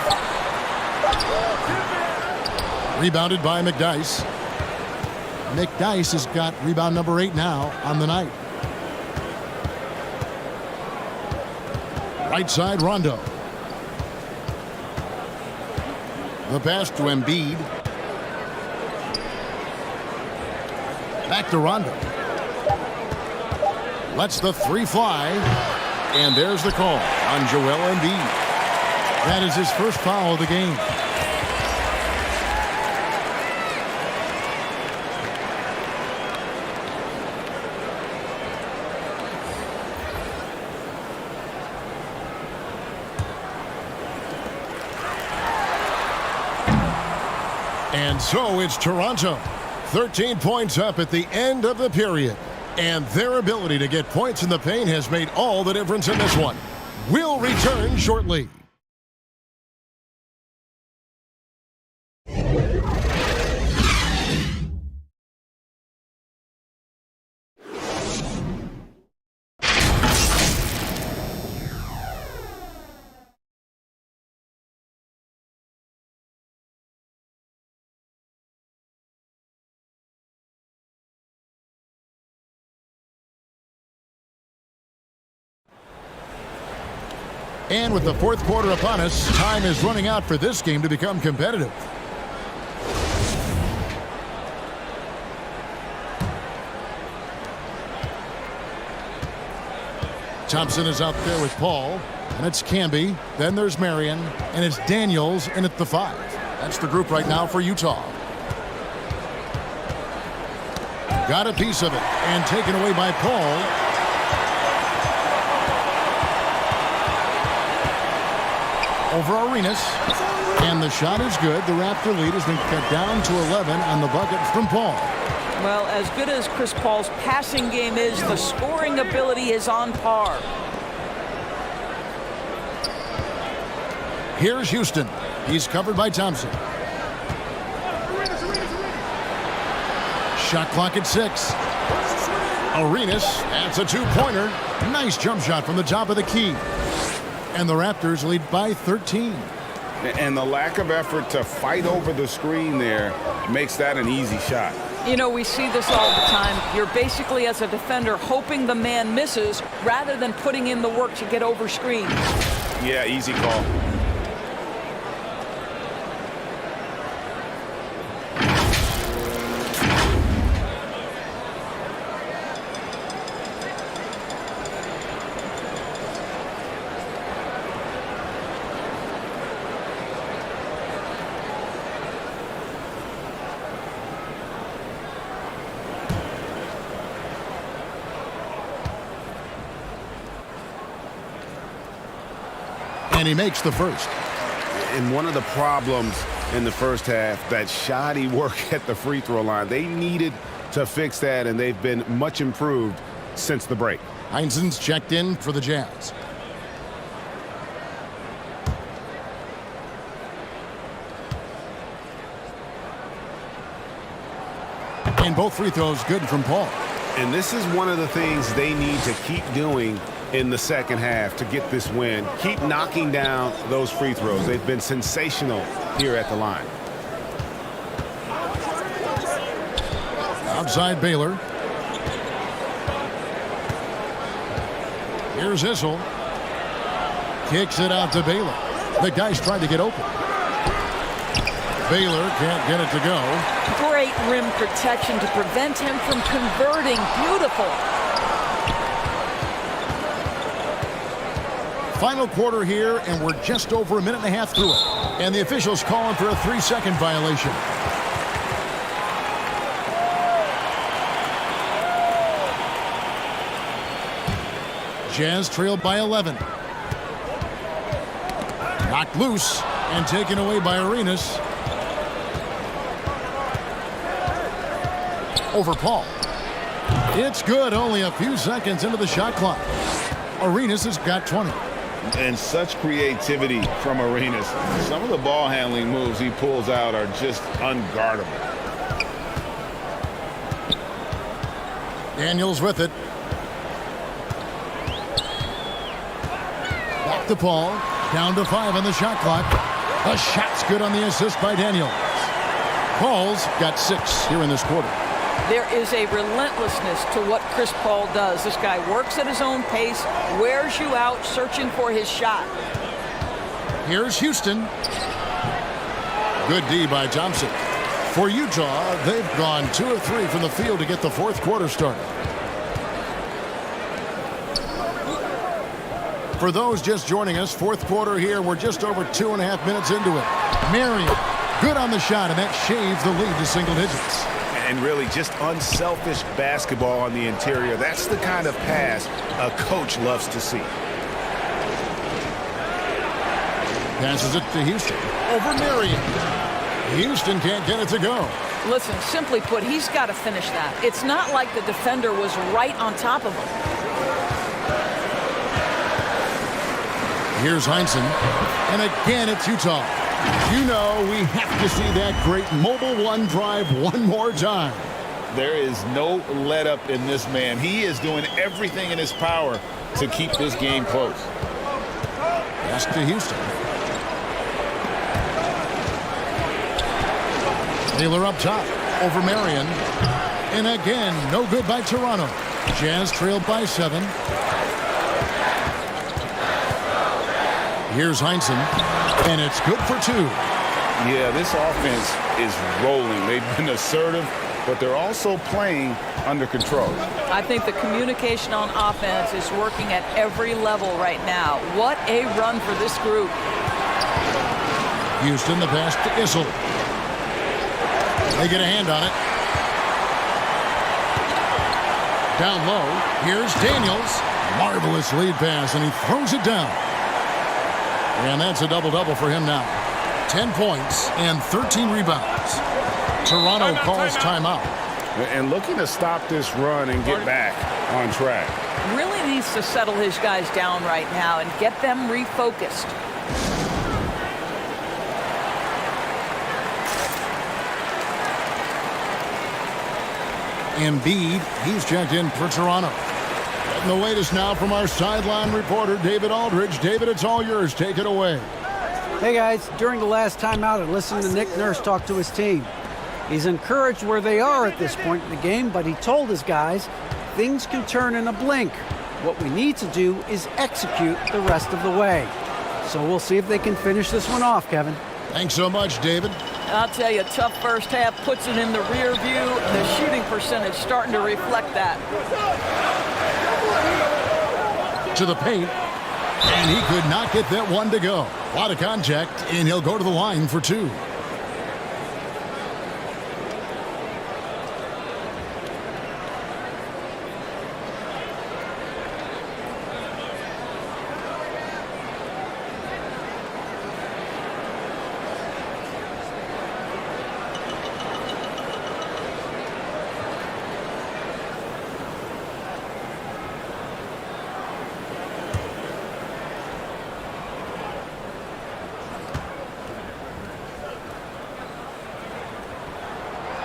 Rebounded by McDyess. McDyess has got rebound number 8 now on the night. Right side, Rondo. The pass to Embiid. Back to Rondo. Lets the three fly. And there's the call on Joel Embiid. That is his first foul of the game. And so it's Toronto. 13 points up at the end of the period. And their ability to get points in the paint has made all the difference in this one. We'll return shortly. And with the fourth quarter upon us, time is running out for this game to become competitive. Thompson is out there with Paul, and it's Camby. Then there's Marion, and it's Daniels in at the 5. That's the group right now for Utah. Got a piece of it, and taken away by Paul. Over Arenas, and the shot is good. The Raptor lead has been cut down to 11 on the bucket from Paul. Well, as good as Chris Paul's passing game is, the scoring ability is on par. Here's Houston. He's covered by Thompson. Shot clock at 6. Arenas, that's a 2-pointer. Nice jump shot from the top of the key. And the Raptors lead by 13. And the lack of effort to fight over the screen there makes that an easy shot. You know, we see this all the time. You're basically, as a defender, hoping the man misses rather than putting in the work to get over screens. Yeah, easy call. And he makes the first. And one of the problems in the first half, that shoddy work at the free throw line. They needed to fix that, and they've been much improved since the break. Heinzen's checked in for the Jazz. And both free throws good from Paul. And this is one of the things they need to keep doing in the second half to get this win. Keep knocking down those free throws. They've been sensational here at the line. Outside Baylor. Here's Issel. Kicks it out to Baylor. The guy's trying to get open. Baylor can't get it to go. Great rim protection to prevent him from converting. Beautiful. Final quarter here, and we're just over a minute and a half through it. And the officials calling for a 3-second violation. Jazz trailed by 11. Knocked loose and taken away by Arenas. Over Paul. It's good, only a few seconds into the shot clock. Arenas has got 20. And such creativity from Arenas. Some of the ball handling moves he pulls out are just unguardable. Daniels with it. Back to Paul. Down to 5 on the shot clock. The shot's good on the assist by Daniels. Paul's got 6 here in this quarter. There is a relentlessness to what Chris Paul does. This guy works at his own pace, wears you out, searching for his shot. Here's Houston. Good D by Thompson. For Utah, they've gone 2 of 3 from the field to get the fourth quarter started. For those just joining us, fourth quarter here, we're just over 2.5 minutes into it. Marion, good on the shot, and that shaves the lead to single digits. And really just unselfish basketball on the interior. That's the kind of pass a coach loves to see. Passes it to Houston. Over Marion. Houston can't get it to go. Listen, simply put, he's got to finish that. It's not like the defender was right on top of him. Here's Heinzen. And again, it's Utah. You know we have to see that great mobile one drive one more time. There is no let up in this man. He is doing everything in his power to keep this game close. Pass to Houston. Taylor up top over Marion. And again, no good by Toronto. Jazz trailed by 7. Here's Heinsohn, and it's good for 2. Yeah, this offense is rolling. They've been assertive, but they're also playing under control. I think the communication on offense is working at every level right now. What a run for this group. Houston, the pass to Issel. They get a hand on it. Down low, here's Daniels. Marvelous lead pass, and he throws it down. And that's a double-double for him now. 10 points and 13 rebounds. Toronto calls timeout. And looking to stop this run and get back on track. Really needs to settle his guys down right now and get them refocused. Embiid, he's checked in for Toronto. And the latest now from our sideline reporter, David Aldridge. David, it's all yours. Take it away. Hey, guys. During the last timeout, I listened to Nick Nurse talk to his team. He's encouraged where they are at this point in the game, but he told his guys things can turn in a blink. What we need to do is execute the rest of the way. So we'll see if they can finish this one off, Kevin. Thanks so much, David. I'll tell you, tough first half puts it in the rear view. The shooting percentage starting to reflect that. To the paint, and he could not get that one to go. A lot of contact, and he'll go to the line for 2.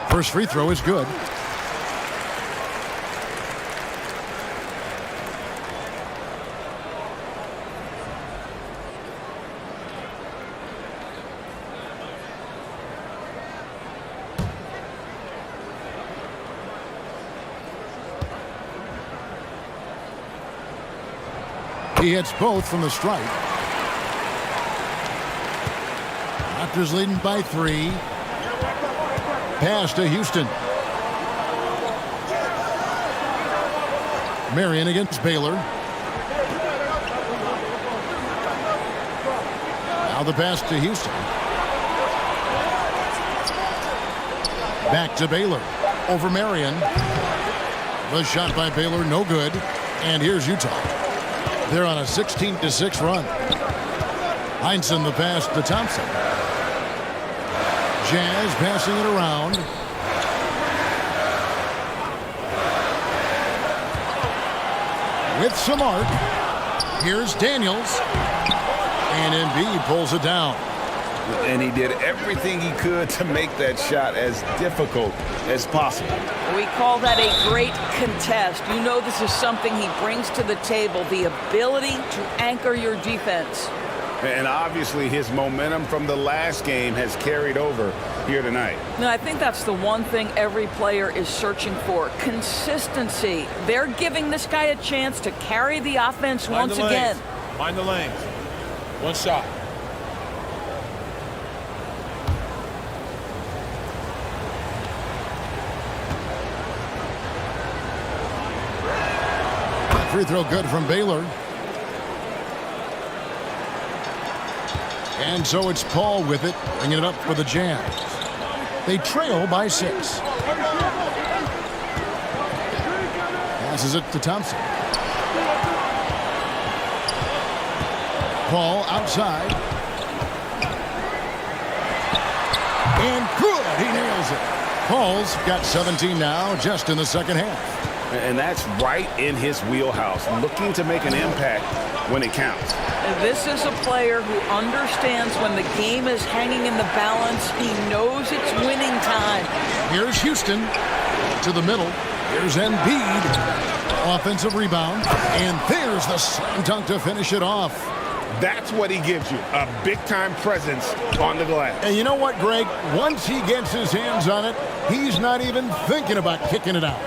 First free throw is good. He hits both from the stripe. Raptors leading by 3. Pass to Houston. Marion against Baylor. Now the pass to Houston. Back to Baylor. Over Marion. The shot by Baylor, no good. And here's Utah. They're on a 16-6 run. Heinsohn the pass to Thompson. Jazz passing it around. With some arc. Here's Daniels. And Embiid pulls it down. And he did everything he could to make that shot as difficult as possible. We call that a great contest. You know this is something he brings to the table, the ability to anchor your defense. And obviously his momentum from the last game has carried over here tonight. No, I think that's the one thing every player is searching for. Consistency. They're giving this guy a chance to carry the offense once again. Mind the lanes. One shot. Free throw good from Baylor. And so it's Paul with it, bringing it up for the Jazz. They trail by 6. Passes it to Thompson. Paul outside. And good, he nails it. Paul's got 17 now, just in the second half. And that's right in his wheelhouse, looking to make an impact when it counts. This is a player who understands when the game is hanging in the balance. He knows it's winning time. Here's Houston to the middle. Here's Embiid. Offensive rebound. And there's the slam dunk to finish it off. That's what he gives you, a big-time presence on the glass. And you know what, Greg? Once he gets his hands on it, he's not even thinking about kicking it out.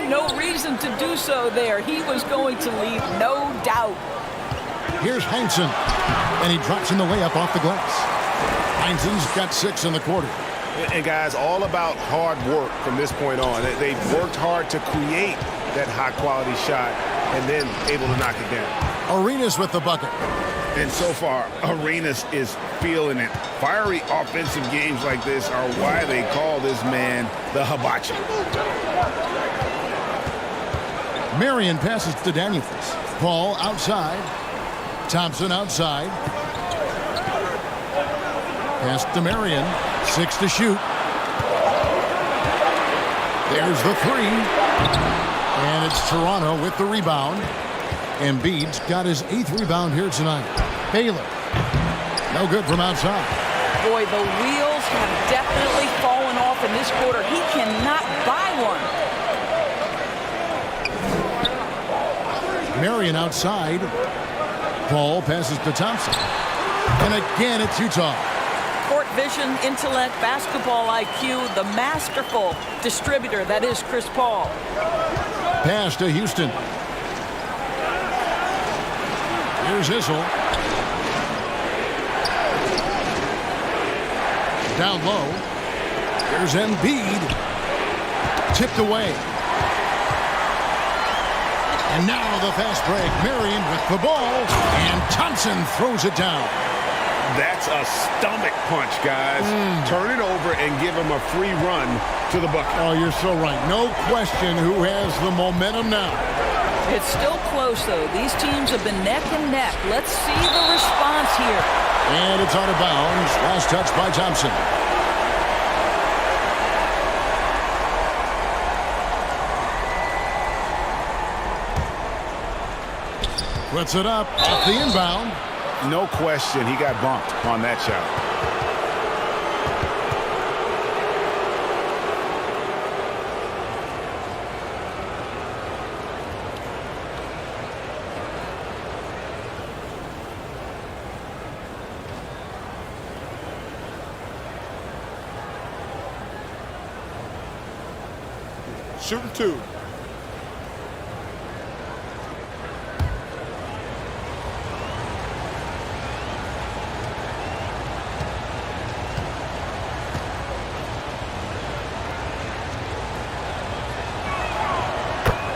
No reason to do so there. He was going to leave, no doubt. Here's Heinsohn. And he drops in the layup off the glass. Heinsohn's got 6 in the quarter. And guys, all about hard work from this point on. They've worked hard to create that high-quality shot and then able to knock it down. Arenas with the bucket. And so far, Arenas is feeling it. Fiery offensive games like this are why they call this man the hibachi. Marion passes to Daniels. Paul outside. Thompson outside. Pass to Marion. 6 to shoot. There's the 3. And it's Toronto with the rebound. Embiid's got his 8th rebound here tonight. Baylor. No good from outside. Boy, the wheels have definitely fallen off in this quarter. He cannot buy one. Marion outside. Paul passes to Thompson. And again, it's Utah. Court vision, intellect, basketball IQ, the masterful distributor that is Chris Paul. Pass to Houston. Here's Issel. Down low. Here's Embiid. Tipped away. And now the fast break. Marion with the ball. And Thompson throws it down. That's a stomach punch, guys. Turn it over and give him a free run to the bucket. Oh, you're so right. No question who has the momentum now. It's still close, though. These teams have been neck and neck. Let's see the response here. And it's out of bounds. Last touch by Thompson. Puts it up off the inbound. No question, he got bumped on that shot. Shooting 2.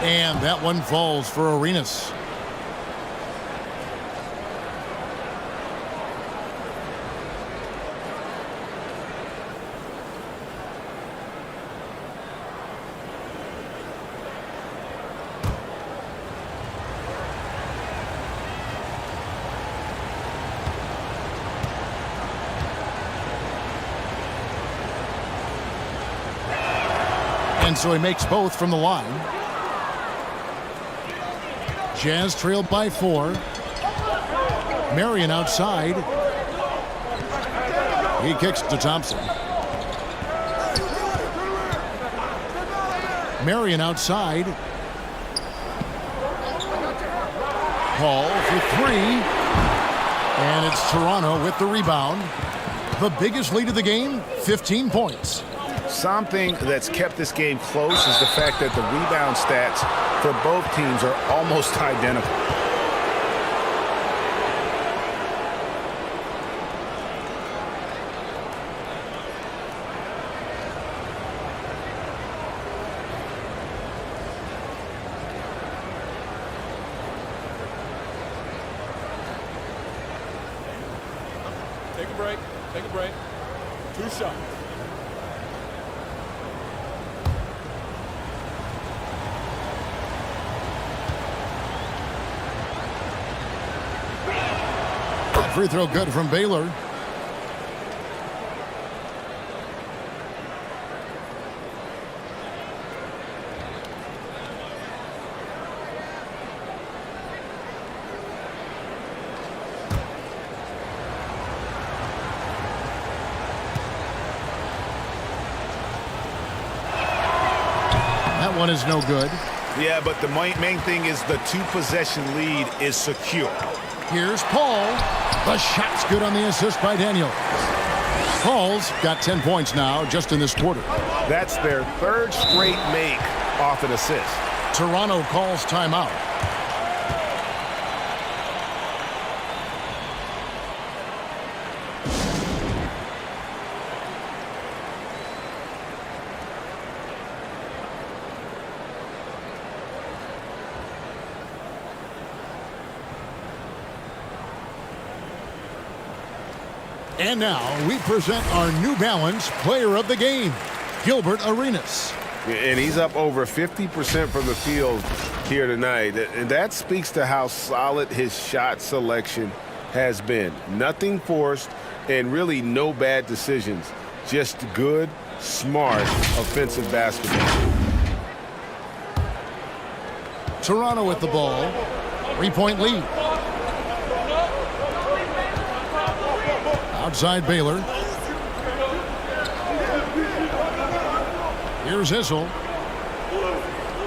And that one falls for Arenas. And so he makes both from the line. Jazz trailed by 4. Marion outside. He kicks to Thompson. Marion outside. Paul for 3. And it's Toronto with the rebound. The biggest lead of the game, 15 points. Something that's kept this game close is the fact that the rebound stats for both teams are almost identical. Take a break. Take a break. 2 shots. Free throw good from Baylor. That one is no good. Yeah, but the main thing is the 2-possession lead is secure. Here's Paul. The shot's good on the assist by Daniel. Paul's got 10 points now just in this quarter. That's their 3rd straight make off an assist. Toronto calls timeout. And now we present our New Balance Player of the Game, Gilbert Arenas. And he's up over 50% from the field here tonight. And that speaks to how solid his shot selection has been. Nothing forced and really no bad decisions. Just good, smart, offensive basketball. Toronto with the ball. 3-point lead. Outside Baylor. Here's Issel.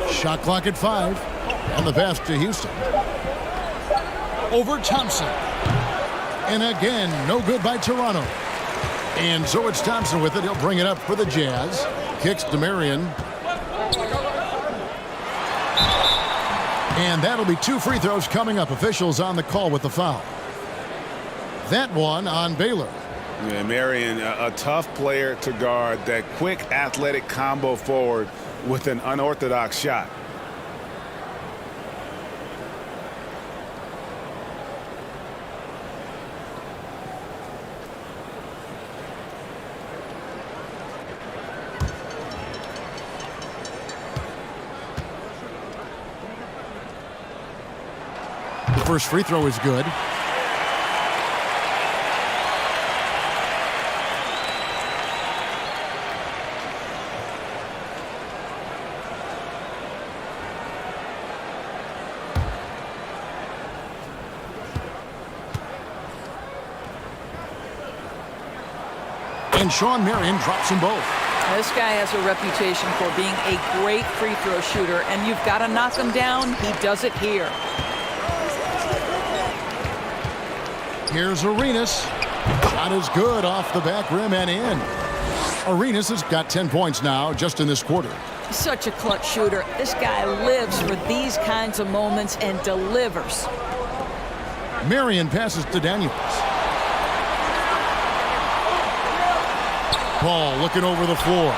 Shot clock at 5. And the pass to Houston. Over Thompson. And again, no good by Toronto. And so it's Thompson with it. He'll bring it up for the Jazz. Kicks to Marion. And that'll be 2 free throws coming up. Officials on the call with the foul. That one on Baylor. Yeah, Marion, a tough player to guard. That quick athletic combo forward with an unorthodox shot. The first free throw is good. And Sean Marion drops them both. This guy has a reputation for being a great free throw shooter, and you've got to knock him down. He does it here. Here's Arenas. Shot is good off the back rim and in. Arenas has got 10 points now just in this quarter. Such a clutch shooter. This guy lives for these kinds of moments and delivers. Marion passes to Daniels. Ball looking over the floor.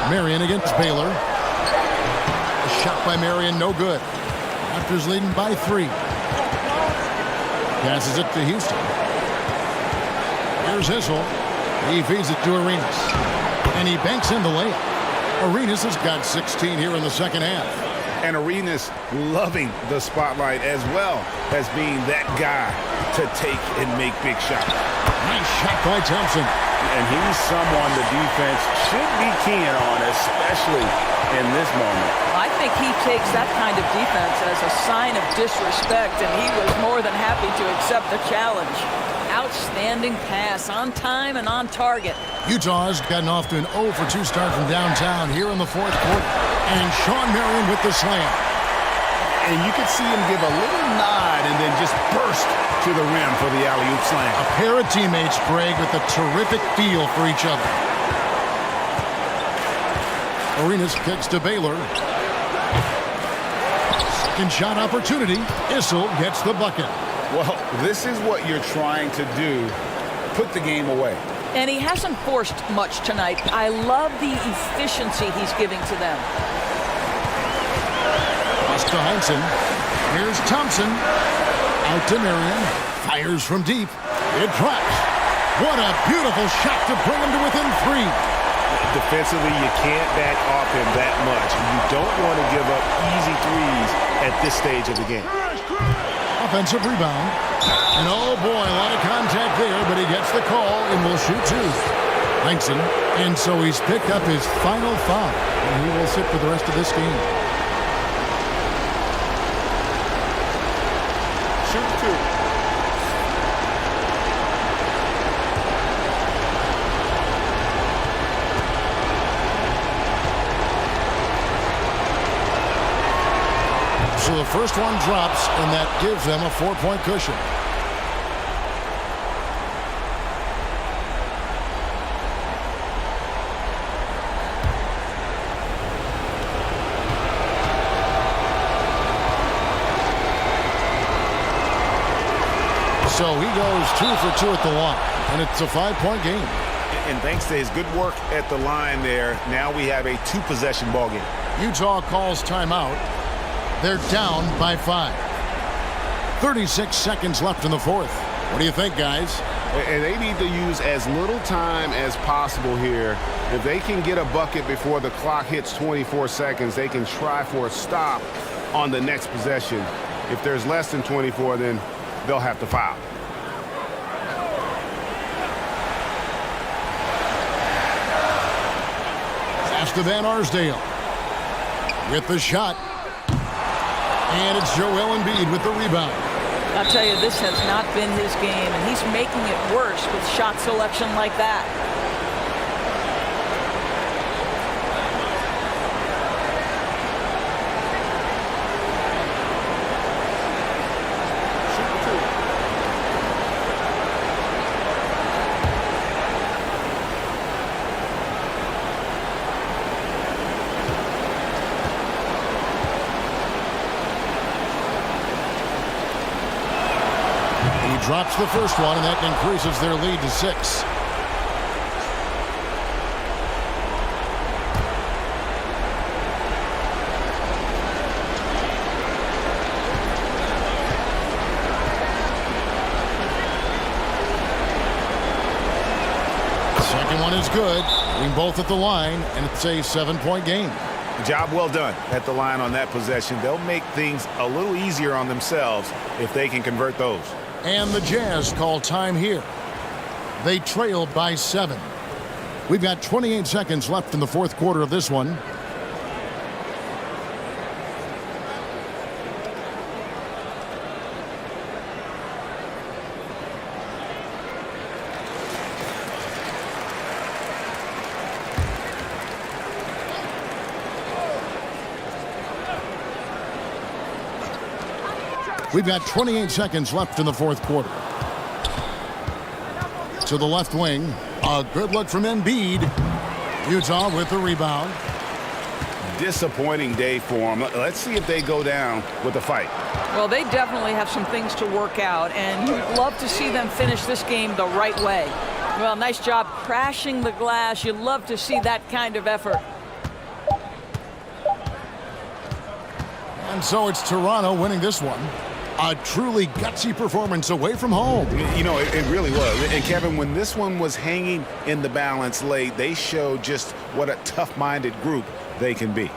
Marion against Baylor. A shot by Marion, no good. Raptors leading by 3. Passes it to Houston. Here's Issel. He feeds it to Arenas. And he banks in the layup. Arenas has got 16 here in the second half. And Arenas loving the spotlight as well as being that guy to take and make big shots. Nice shot by Thompson. And he's someone the defense should be keen on, especially in this moment. I think he takes that kind of defense as a sign of disrespect, and he was more than happy to accept the challenge. Outstanding pass, on time and on target. Utah's gotten off to an 0 for 2 start from downtown here in the fourth quarter. And Sean Marion with the slam. And you could see him give a little nod and then just burst to the rim for the alley-oop slam. A pair of teammates, Greg, with a terrific feel for each other. Arenas kicks to Baylor. Second shot opportunity. Issel gets the bucket. Well, this is what you're trying to do. Put the game away. And he hasn't forced much tonight. I love the efficiency he's giving to them. Pass to Heinsohn. Here's Thompson. Out to Marion. Fires from deep. It drops. What a beautiful shot to bring him to within 3. Defensively, you can't back off him that much. You don't want to give up easy threes at this stage of the game. Offensive rebound. And oh boy, a lot of contact there, but he gets the call and will shoot 2. Heinsohn. And so he's picked up his final foul. And he will sit for the rest of this game. Shoot 2. So the first one drops, and that gives them a 4-point cushion. So he goes 2 for 2 at the line, and it's a 5-point game. And thanks to his good work at the line there, now we have a 2-possession ball game. Utah calls timeout. They're down by 5. 36 seconds left in the fourth. What do you think, guys? And they need to use as little time as possible here. If they can get a bucket before the clock hits 24 seconds, they can try for a stop on the next possession. If there's less than 24, then they'll have to foul. Pass to Van Arsdale with the shot. And it's Joel Embiid with the rebound. I'll tell you, this has not been his game, and he's making it worse with shot selection like that. Drops the first one, and that increases their lead to 6. Second one is good. Being both at the line, and it's a 7-point game. Job well done at the line on that possession. They'll make things a little easier on themselves if they can convert those. And the Jazz call time here. They trail by 7. We've got 28 seconds left in the fourth quarter of this one. We've got 28 seconds left in the fourth quarter. To the left wing. A good look from Embiid. Utah with the rebound. Disappointing day for them. Let's see if they go down with a fight. Well, they definitely have some things to work out, and you'd love to see them finish this game the right way. Well, nice job crashing the glass. You love to see that kind of effort. And so it's Toronto winning this one. A truly gutsy performance away from home. You know, it really was. And Kevin, when this one was hanging in the balance late, they showed just what a tough-minded group they can be.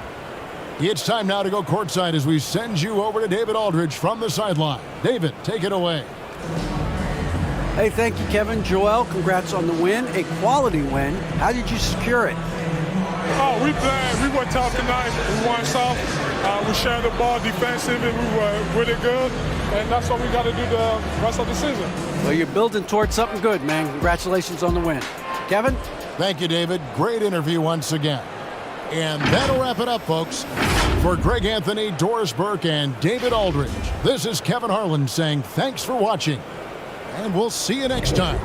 It's time now to go courtside as we send you over to David Aldridge from the sideline. David, take it away. Hey, thank you, Kevin. Joel, congrats on the win. A quality win. How did you secure it? Oh, we played. We were tough tonight. We won soft. We shared the ball defensively. We were really good. And that's what we got to do the rest of the season. Well, you're building towards something good, man. Congratulations on the win. Kevin? Thank you, David. Great interview once again. And that'll wrap it up, folks. For Greg Anthony, Doris Burke, and David Aldridge, this is Kevin Harlan saying thanks for watching. And we'll see you next time.